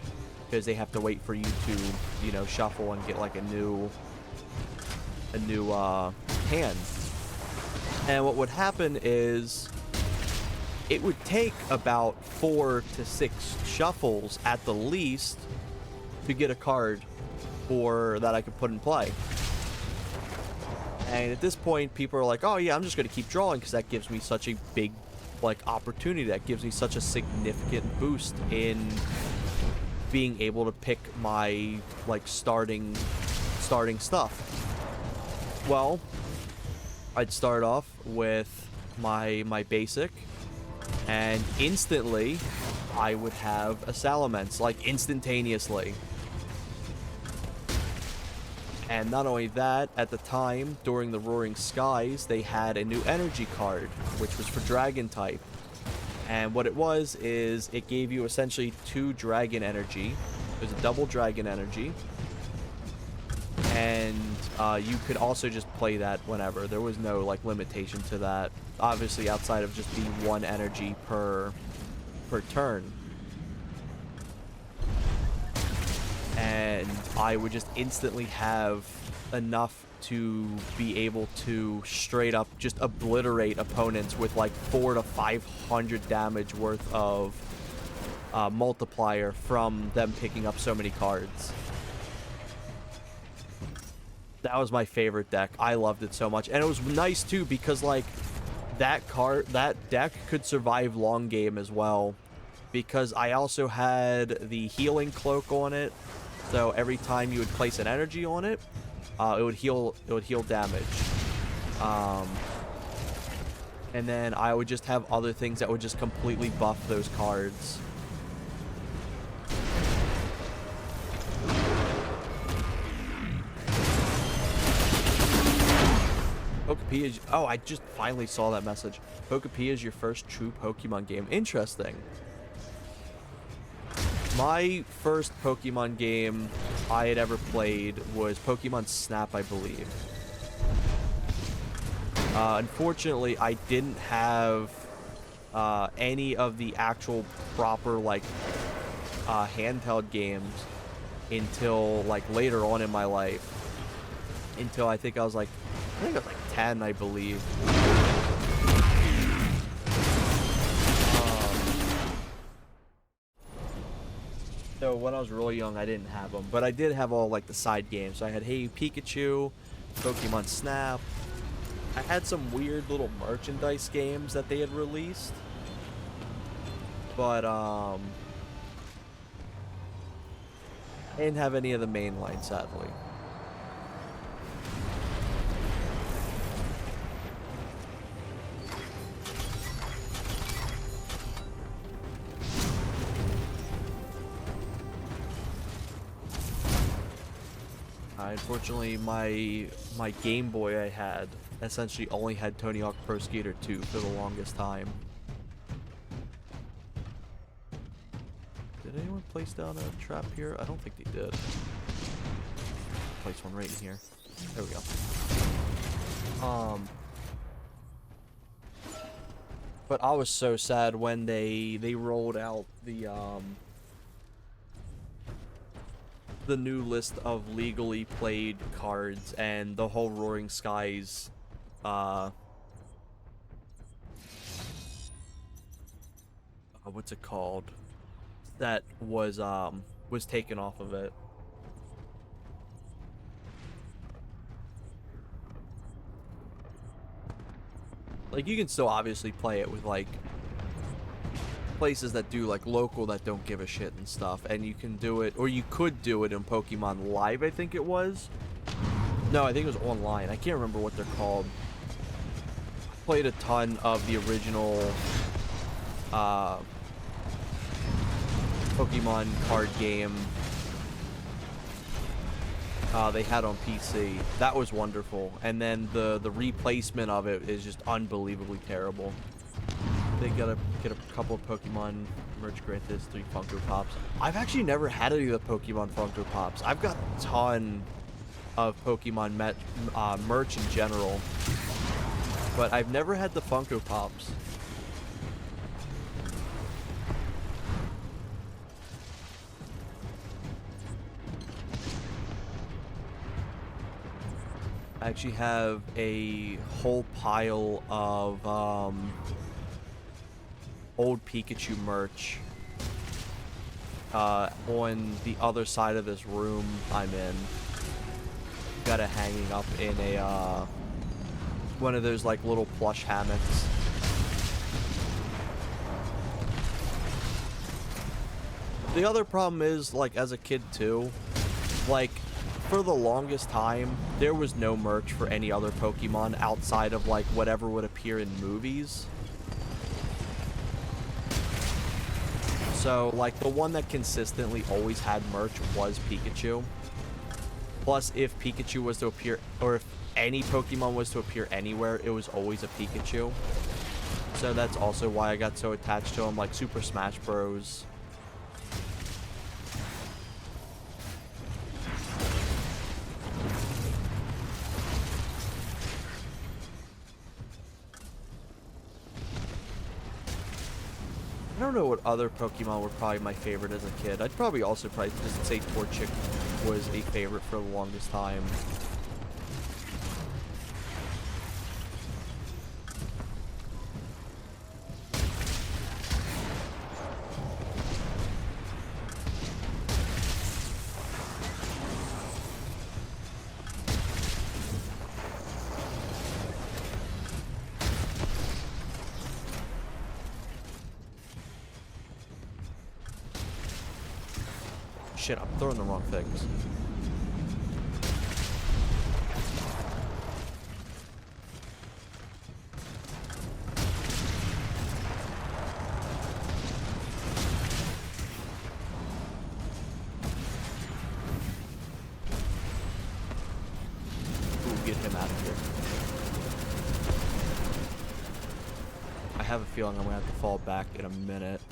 because they have to wait for you to, you know, shuffle and get like a new hand. And what would happen is it would take about 4 to 6 shuffles at the least to get a card that I could put in play. And at this point, people are like, oh yeah, I'm just going to keep drawing because that gives me such a big like opportunity. That gives me such a significant boost in being able to pick my like starting stuff. Well, I'd start off with my basic, and instantly I would have a Salamence, like instantaneously. And not only that, at the time, during the Roaring Skies, they had a new energy card, which was for Dragon type. And what it was is it gave you essentially 2 Dragon energy. It was a double Dragon energy. And you could also just play that whenever. There was no like limitation to that. Obviously, outside of just being 1 energy per turn. And I would just instantly have enough to be able to straight up just obliterate opponents with like 400 to 500 damage worth of multiplier from them picking up so many cards. That was my favorite deck. I loved it so much. And it was nice too because like that deck could survive long game as well, because I also had the healing cloak on it. So every time you would place an energy on it, it would heal damage. And then I would just have other things that would just completely buff those cards. Pokepia, oh, I just finally saw that message. Pokepia is your first true Pokemon game. Interesting. My first Pokemon game I had ever played was Pokemon Snap, I believe. Unfortunately, I didn't have any of the actual proper like handheld games until like later on in my life. Until I think I was like 10, I believe. So when I was really young, I didn't have them, but I did have all like the side games. So I had Hey Pikachu, Pokemon Snap. I had some weird little merchandise games that they had released, but I didn't have any of the mainline, sadly. Unfortunately, my Game Boy I had essentially only had Tony Hawk Pro Skater 2 for the longest time. Did Did anyone place down a trap here? I don't think they did. Place one right in here. There we go. But I was so sad when they rolled out the new list of legally played cards and the whole Roaring Skies what's it called? That was taken off of it. Like, you can still obviously play it with, like, places that do, like, local that don't give a shit and stuff. And you can do it, or you could do it in Pokemon Live, I think it was. No, I think it was online. I can't remember what they're called. Played a ton of the original Pokemon card game they had on PC. That was wonderful. And then the replacement of it is just unbelievably terrible. They gotta get a couple of Pokemon merch granted, 3 Funko Pops. I've actually never had any of the Pokemon Funko Pops. I've got a ton of Pokemon merch in general, but I've never had the Funko Pops. I actually have a whole pile of old Pikachu merch on the other side of this room I'm in. Got it hanging up in a one of those like little plush hammocks. The other problem is, like, as a kid too, like, for the longest time, there was no merch for any other Pokemon outside of, like, whatever would appear in movies. So, like, the one that consistently always had merch was Pikachu. Plus, if Pikachu was to appear, or if any Pokemon was to appear anywhere, it was always a Pikachu. So that's also why I got so attached to him, like Super Smash Bros. I don't know what other Pokemon were probably my favorite as a kid. I'd probably just say Torchic was a favorite for the longest time. Shit, I'm throwing the wrong things. Ooh, get him out of here. I have a feeling I'm gonna have to fall back in a minute.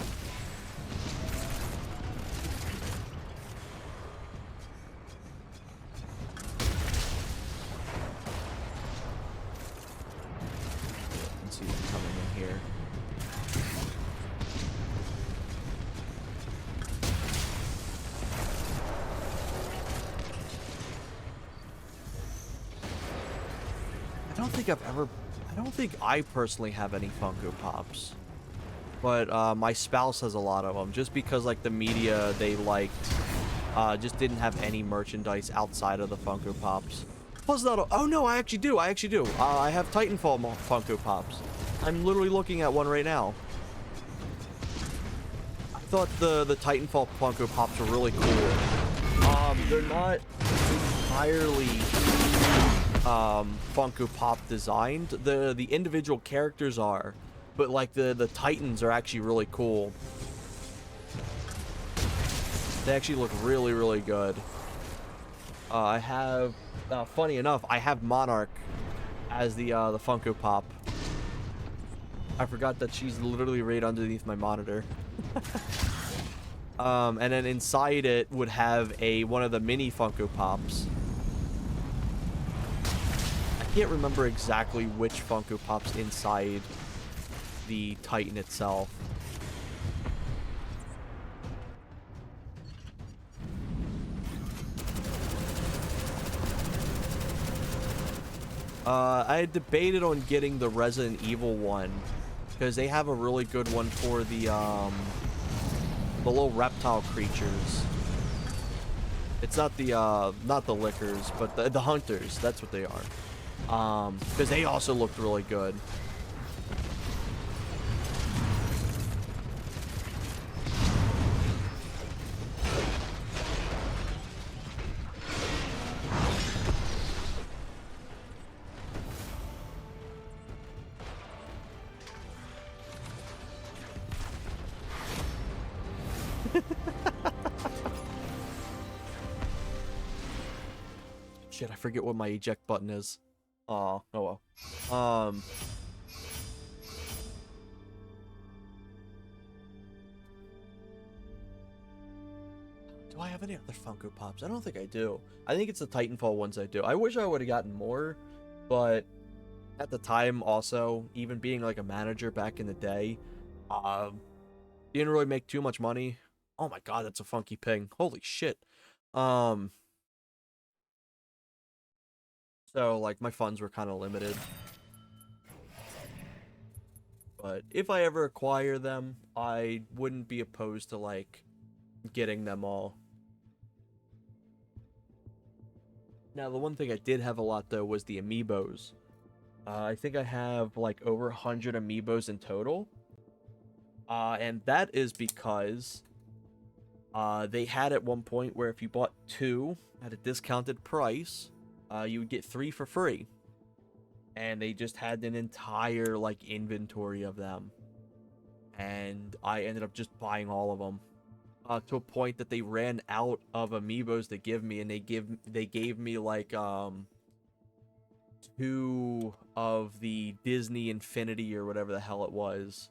I don't think I personally have any Funko Pops, but my spouse has a lot of them, just because, like, the media they liked just didn't have any merchandise outside of the Funko Pops. Plus, oh no, I actually do. I have Titanfall Funko Pops. I'm literally looking at one right now. I thought the Titanfall Funko Pops were really cool. They're not entirely Funko Pop designed. The individual characters are, but, like, the Titans are actually really cool. They actually look really, really good. I have, funny enough, I have Monarch as the Funko Pop. I forgot that she's literally right underneath my monitor. And then inside it would have one of the mini Funko Pops. I can't remember exactly which Funko Pop's inside the Titan itself. I had debated on getting the Resident Evil one because they have a really good one for the little reptile creatures. It's not the lickers, but the hunters. That's what they are. Because they also looked really good. Shit, I forget what my eject button is. Oh well. Do I have any other Funko Pops? I don't think I do. I think it's the Titanfall ones I do. I wish I would have gotten more, but at the time also, even being like a manager back in the day, didn't really make too much money. Oh my god, that's a funky ping. Holy shit. So, like, my funds were kind of limited. But if I ever acquire them, I wouldn't be opposed to, like, getting them all. Now, the one thing I did have a lot, though, was the amiibos. I think I have, like, over 100 amiibos in total. And that is because they had at one point where if you bought 2 at a discounted price, you would get 3 for free. And they just had an entire, like, inventory of them. And I ended up just buying all of them. To a point that they ran out of amiibos to give me, and they gave me, like, 2 of the Disney Infinity or whatever the hell it was.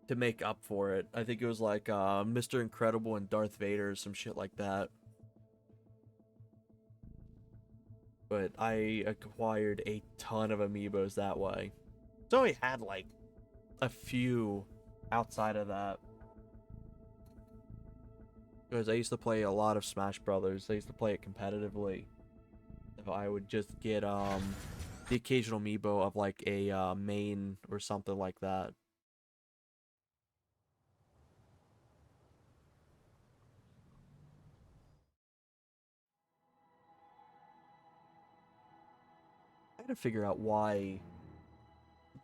To make up for it. I think it was, like, Mr. Incredible and Darth Vader or some shit like that. But I acquired a ton of amiibos that way. So I had, like, a few outside of that. Because I used to play a lot of Smash Brothers. I used to play it competitively. So I would just get, the occasional amiibo of, like, a, main or something like that. I gotta figure out why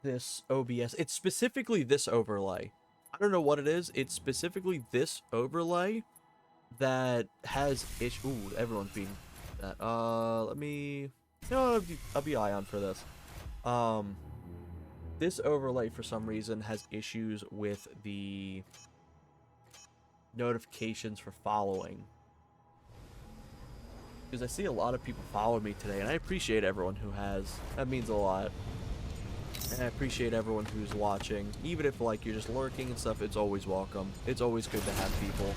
this OBS... It's specifically this overlay. I don't know what it is. It's specifically this overlay that has issue. Ooh, everyone's being that. Let me. You know, I'll be Ion for this. This overlay for some reason has issues with the notifications for following. Because I see a lot of people follow me today, and I appreciate everyone who has. That means a lot. And I appreciate everyone who's watching. Even if, like, you're just lurking and stuff, it's always welcome. It's always good to have people.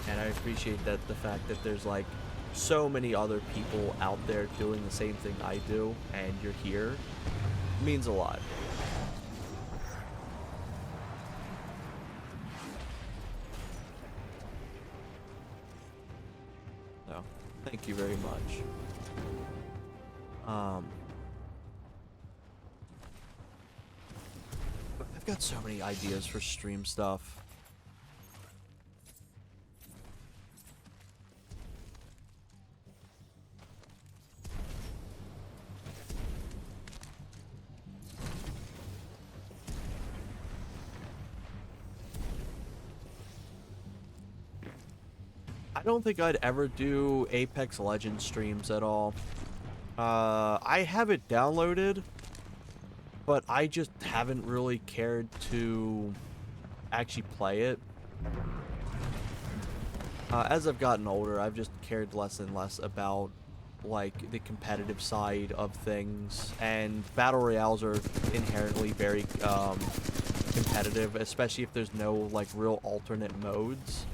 And I appreciate that the fact that there's, like, so many other people out there doing the same thing I do, and you're here. It means a lot. So, thank you very much. I've got so many ideas for stream stuff. I don't think I'd ever do Apex Legends streams at all. I have it downloaded, but I just haven't really cared to actually play it. As I've gotten older, I've just cared less and less about, like, the competitive side of things, and battle royales are inherently very competitive, especially if there's no like real alternate modes.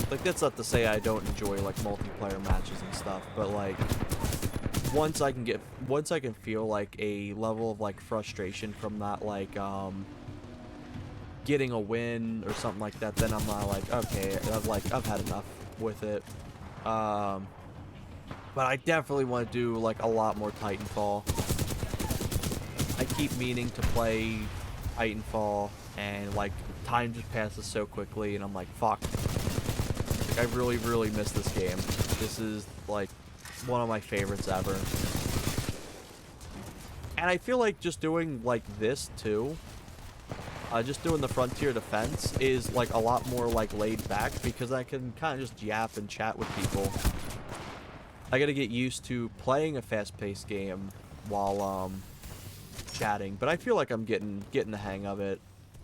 Like, that's not to say I don't enjoy like multiplayer matches and stuff, but like once I can feel like a level of like frustration from that, like getting a win or something like that, then I'm not like, okay, I've had enough with it. But I definitely want to do like a lot more Titanfall. I keep meaning to play Titanfall, and like time just passes so quickly, and I'm like, fuck. Like, I really, really miss this game. This is like one of my favorites ever. And I feel like just doing like this too, just doing the Frontier Defense is like a lot more like laid back, because I can kind of just yap and chat with people. I gotta get used to playing a fast-paced game while chatting, but I feel like I'm getting the hang of it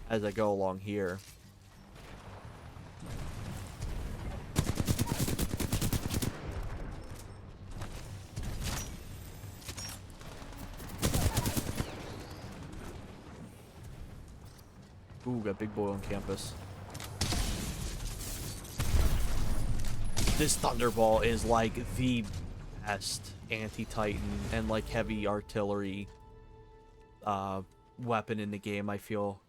as I go along here. Ooh, got big boy on campus. This Thunderball is like the best anti-Titan and like heavy artillery weapon in the game, I feel.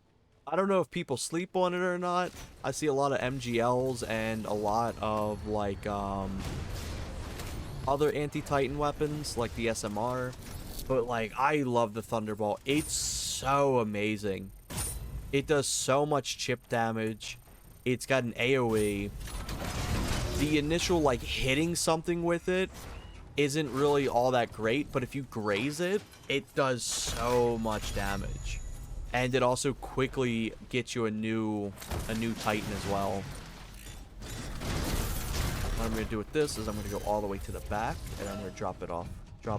I don't know if people sleep on it or not. I see a lot of MGLs and a lot of like other anti-Titan weapons like the SMR, but like I love the Thunderball. It's so amazing. It does so much chip damage. It's got an AoE. The initial like hitting something with it isn't really all that great, but if you graze it, it does so much damage. And it also quickly gets you a new Titan as well. What I'm gonna do with this is I'm gonna go all the way to the back, and I'm gonna drop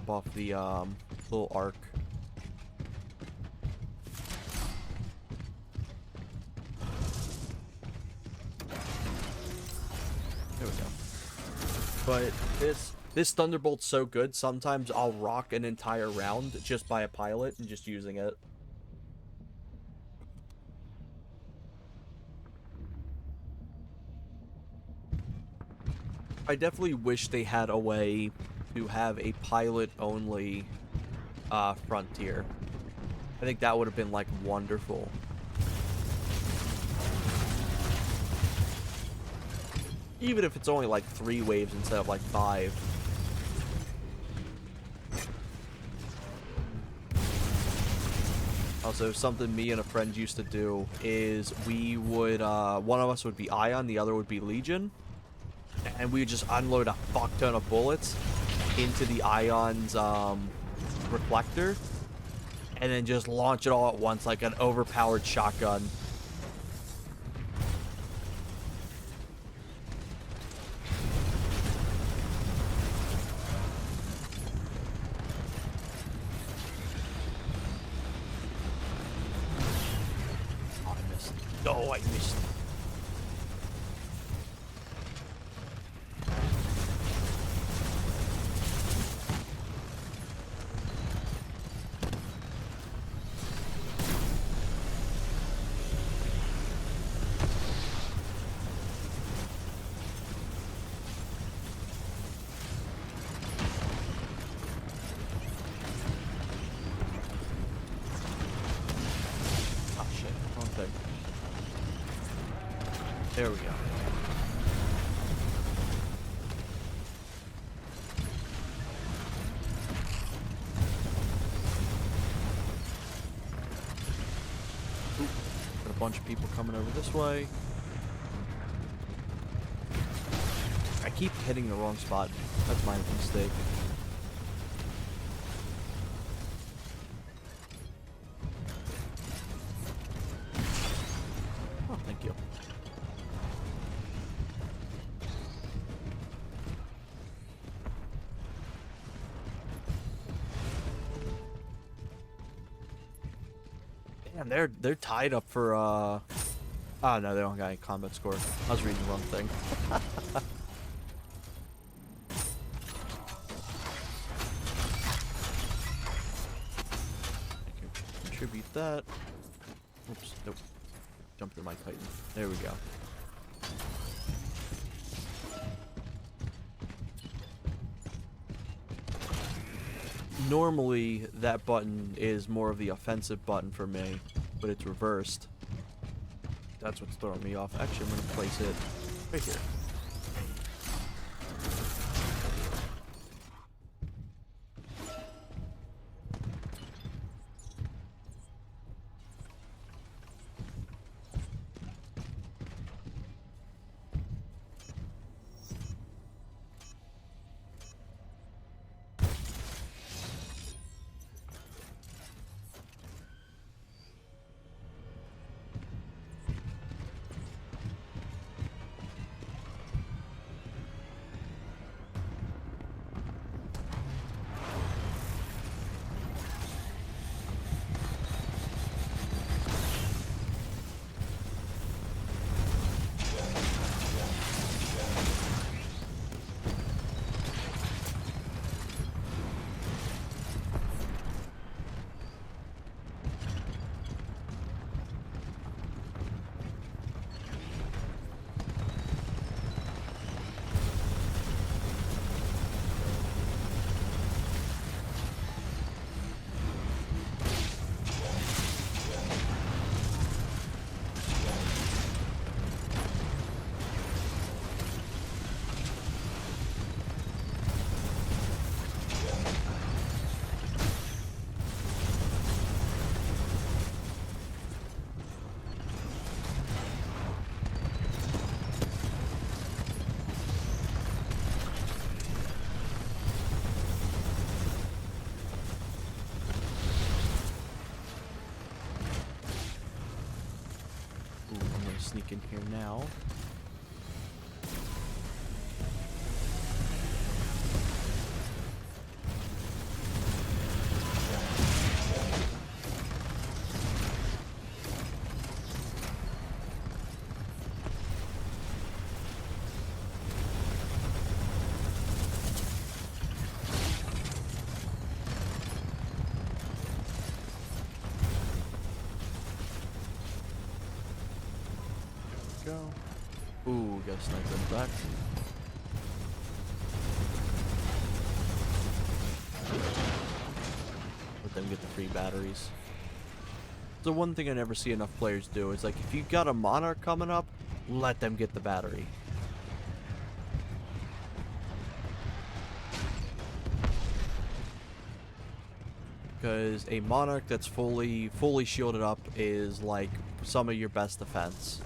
off the little arc. There we go. But this Thunderbolt's so good, sometimes I'll rock an entire round just by a pilot and just using it. I definitely wish they had a way to have a pilot-only Frontier. I think that would have been, like, wonderful. Even if it's only, like, 3 waves instead of, like, 5. Also, something me and a friend used to do is we would, one of us would be Ion, the other would be Legion. And we would just unload a fuck ton of bullets into the Ion's reflector, and then just launch it all at once like an overpowered shotgun. Oh, I missed. Oh, I missed. There we go. Ooh, got a bunch of people coming over this way. I keep hitting the wrong spot. That's my mistake. Oh, thank you. Damn, they're tied up for oh no, they don't got any combat score. I was reading the wrong thing. that. Oops, nope. Jump to my Titan. There we go. Normally, that button is more of the offensive button for me, but it's reversed. That's what's throwing me off. Actually, I'm going to place it right here. Sneak in here now. Go. Ooh, got a sniper in the back. Let them get the free batteries. The one thing I never see enough players do is, like, if you got a Monarch coming up, let them get the battery. Because a Monarch that's fully shielded up is like some of your best defense.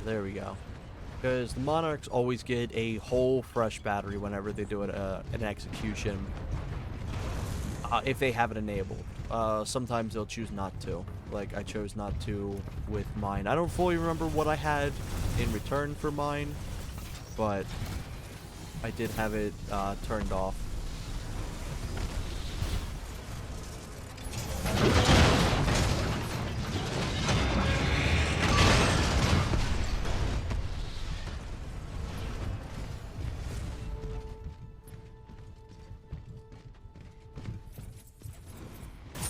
There we go. Because the Monarchs always get a whole fresh battery whenever they do an execution. If they have it enabled. Sometimes they'll choose not to. Like, I chose not to with mine. I don't fully remember what I had in return for mine, but I did have it turned off.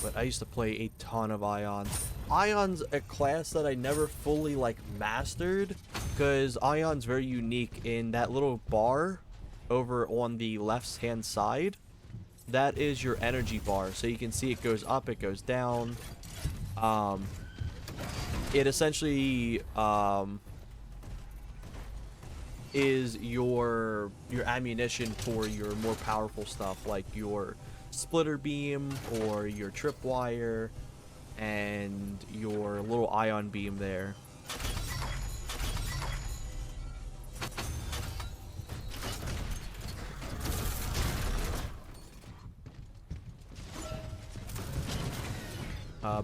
But I used to play a ton of Ions. Ion's a class that I never fully, like, mastered, because Ion's very unique in that little bar over on the left-hand side. That is your energy bar, so you can see it goes up, it goes down. It essentially is your ammunition for your more powerful stuff, like your splitter beam or your tripwire and your little ion beam there.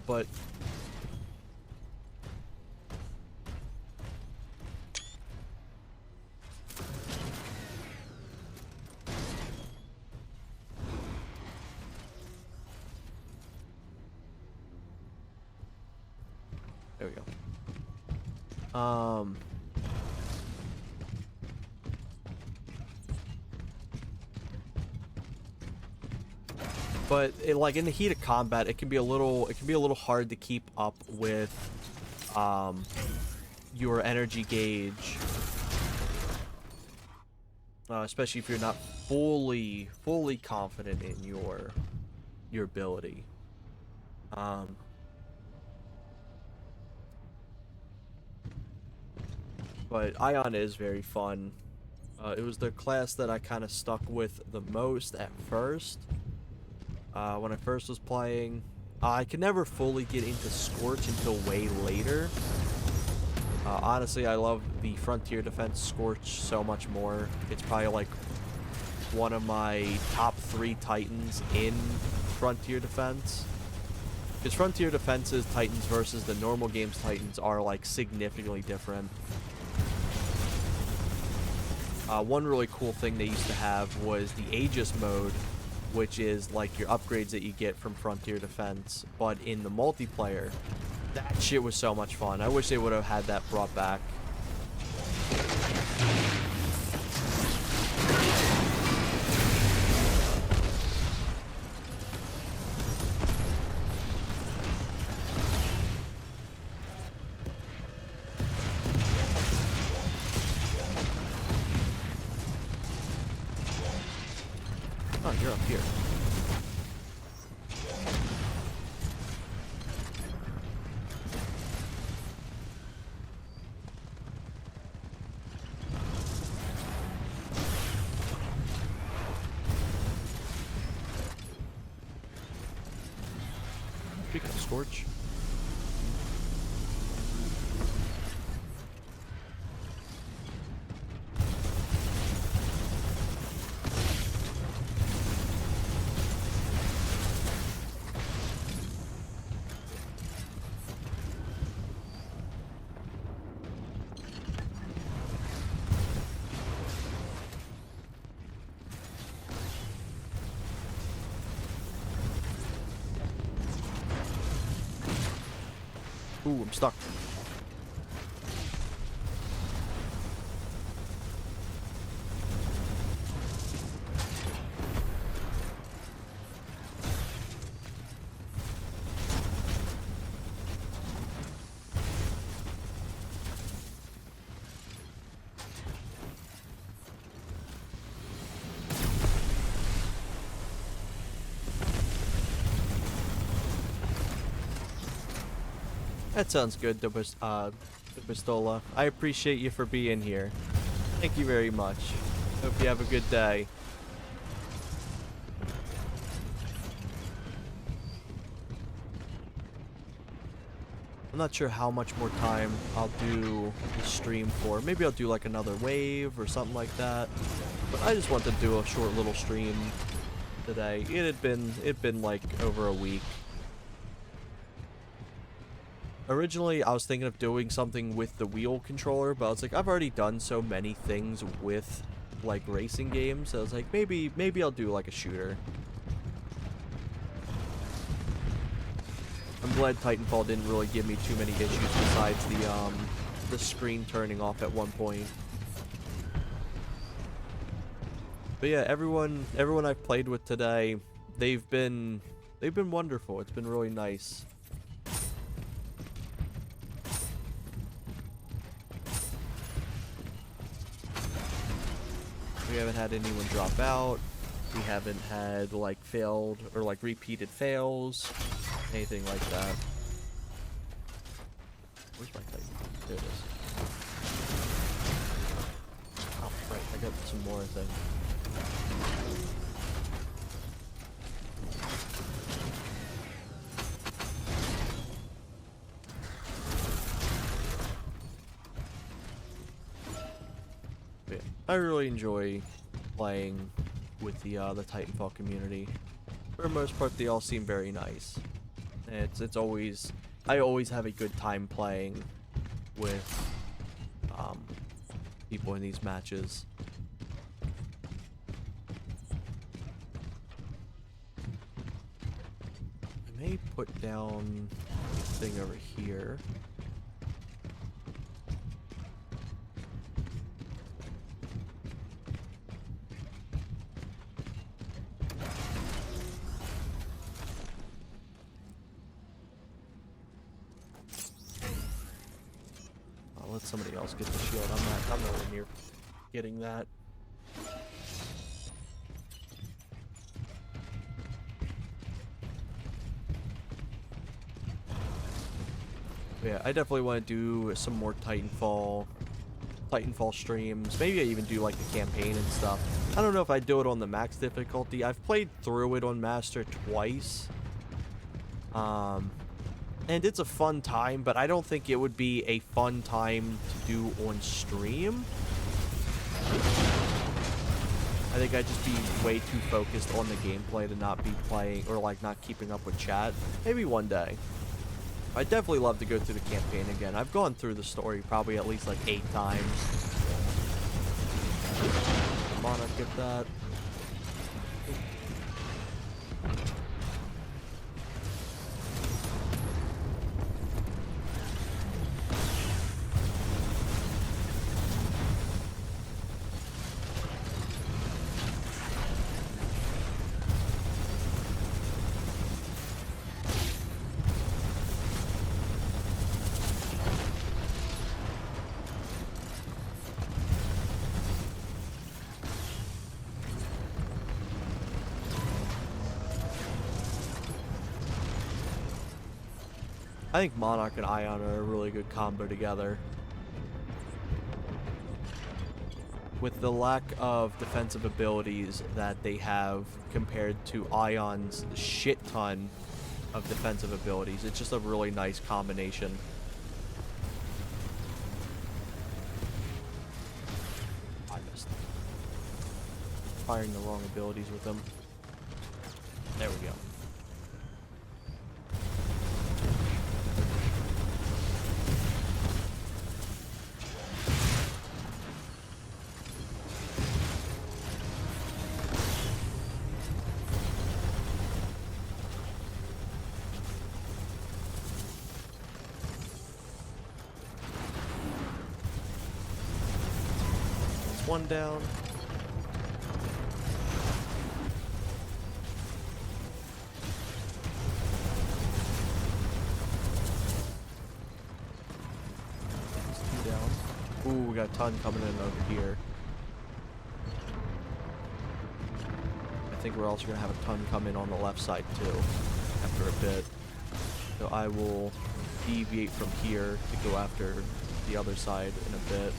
But there we go. But like in the heat of combat, it can be a little hard to keep up with your energy gauge, especially if you're not fully confident in your ability. But Ion is very fun. It was the class that I kind of stuck with the most at first. When I first was playing, I could never fully get into Scorch until way later. Honestly, I love the Frontier Defense Scorch so much more. It's probably like one of my top 3 Titans in Frontier Defense. Because Frontier Defense's Titans versus the normal game's Titans are like significantly different. One really cool thing they used to have was the Aegis mode, which is like your upgrades that you get from Frontier Defense. But in the multiplayer, that shit was so much fun. I wish they would have had that brought back. Oh, you're up here. Speaking of Scorch. Ooh, I'm stuck. That sounds good, Pistola. I appreciate you for being here. Thank you very much. Hope you have a good day. I'm not sure how much more time I'll do the stream for. Maybe I'll do like another wave or something like that. But I just want to do a short little stream today. It'd been like over a week. Originally, I was thinking of doing something with the wheel controller, but I was like, I've already done so many things with, like, racing games. So I was like, maybe I'll do, like, a shooter. I'm glad Titanfall didn't really give me too many issues besides the screen turning off at one point. But yeah, everyone I've played with today, they've been wonderful. It's been really nice. We haven't had anyone drop out. We haven't had, like, failed or, like, repeated fails. Anything like that. Where's my Titan? There it is. Oh, right. I got some more, I think. But yeah, I really enjoy playing with the Titanfall community. For the most part, they all seem very nice. It's always, I always have a good time playing with people in these matches. I may put down a thing over here. I'll let somebody else get the shield. I'm nowhere near getting that. Yeah, I definitely want to do some more Titanfall streams. Maybe I even do like the campaign and stuff. I don't know if I'd do it on the max difficulty. I've played through it on master twice. And it's a fun time, but I don't think it would be a fun time to do on stream. I think I'd just be way too focused on the gameplay to not be playing, or like not keeping up with chat. Maybe one day. I'd definitely love to go through the campaign again. I've gone through the story probably at least like 8 times. Come on, I'll get that. I think Monarch and Ion are a really good combo together. With the lack of defensive abilities that they have compared to Ion's shit ton of defensive abilities, it's just a really nice combination. I missed. Firing the wrong abilities with them. There we go. One down. Two down. Ooh, we got a ton coming in over here. I think we're also gonna have a ton come in on the left side too after a bit. So I will deviate from here to go after the other side in a bit.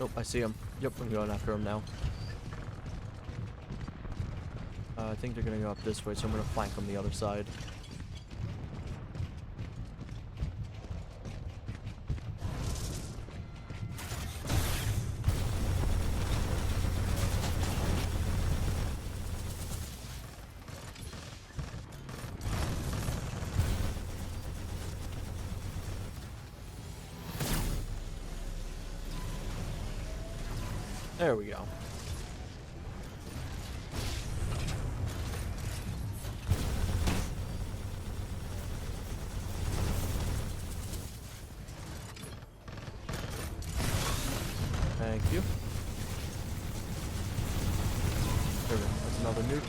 Nope, I see him. Yep, I'm going after him now. I think they're gonna go up this way, so I'm gonna flank them the other side. There we go. Thank you. There we go. That's another nuke.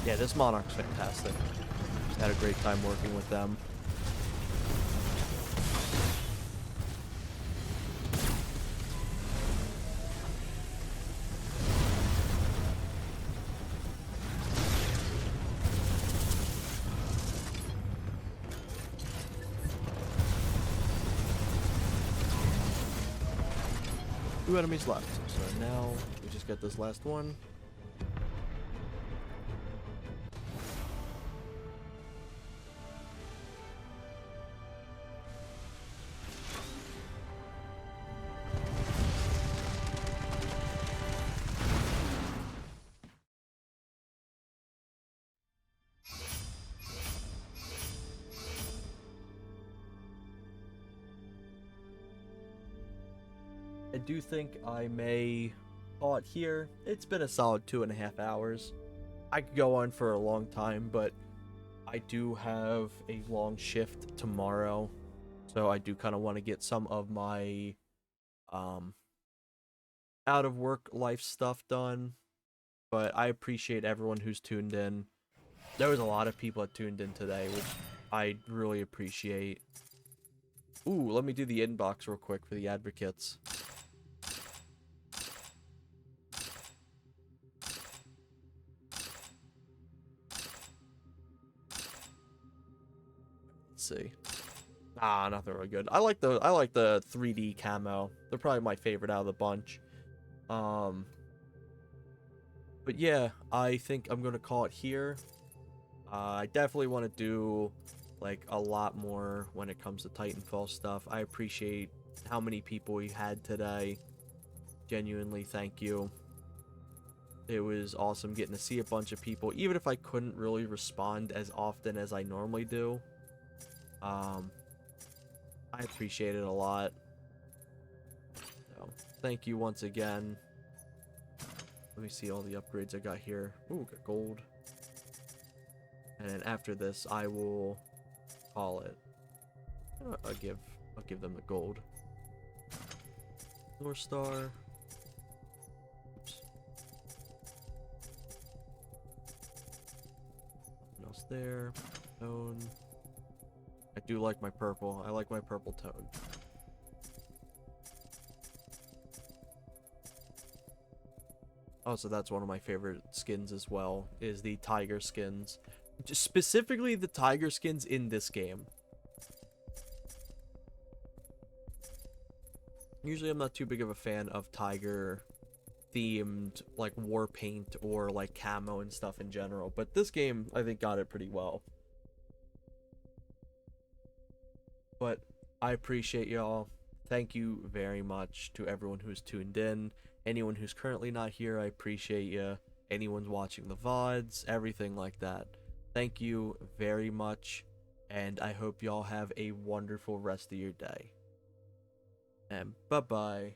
Yeah, this Monarch's fantastic. Had a great time working with them. Two enemies left. So now we just get this last one. I do think I may call it here. It's been a solid 2.5 hours. I could go on for a long time, but I do have a long shift tomorrow. So I do kind of want to get some of my out of work life stuff done. But I appreciate everyone who's tuned in. There was a lot of people that tuned in today, which I really appreciate. Ooh, let me do the inbox real quick for the advocates. Let's see. Ah, nothing really good. I like the 3D camo. They're probably my favorite out of the bunch. But yeah, I think I'm gonna call it here. I definitely want to do like a lot more when it comes to Titanfall stuff. I appreciate how many people we had today. Genuinely, thank you. It was awesome getting to see a bunch of people, even if I couldn't really respond as often as I normally do. I appreciate it a lot. So, thank you once again. Let me see all the upgrades I got here. Ooh, got gold. And then after this, I will call it. I'll give them the gold. North Star. Oops. Nothing else there. Tone. I do like my purple. I like my purple tone. Also, that's one of my favorite skins as well, is the tiger skins. Just specifically the tiger skins in this game. Usually I'm not too big of a fan of tiger themed like war paint or like camo and stuff in general, but this game I think got it pretty well. But I appreciate y'all. Thank you very much to everyone who's tuned in. Anyone who's currently not here, I appreciate you. Anyone's watching the VODs, everything like that. Thank you very much, and I hope y'all have a wonderful rest of your day. And bye-bye.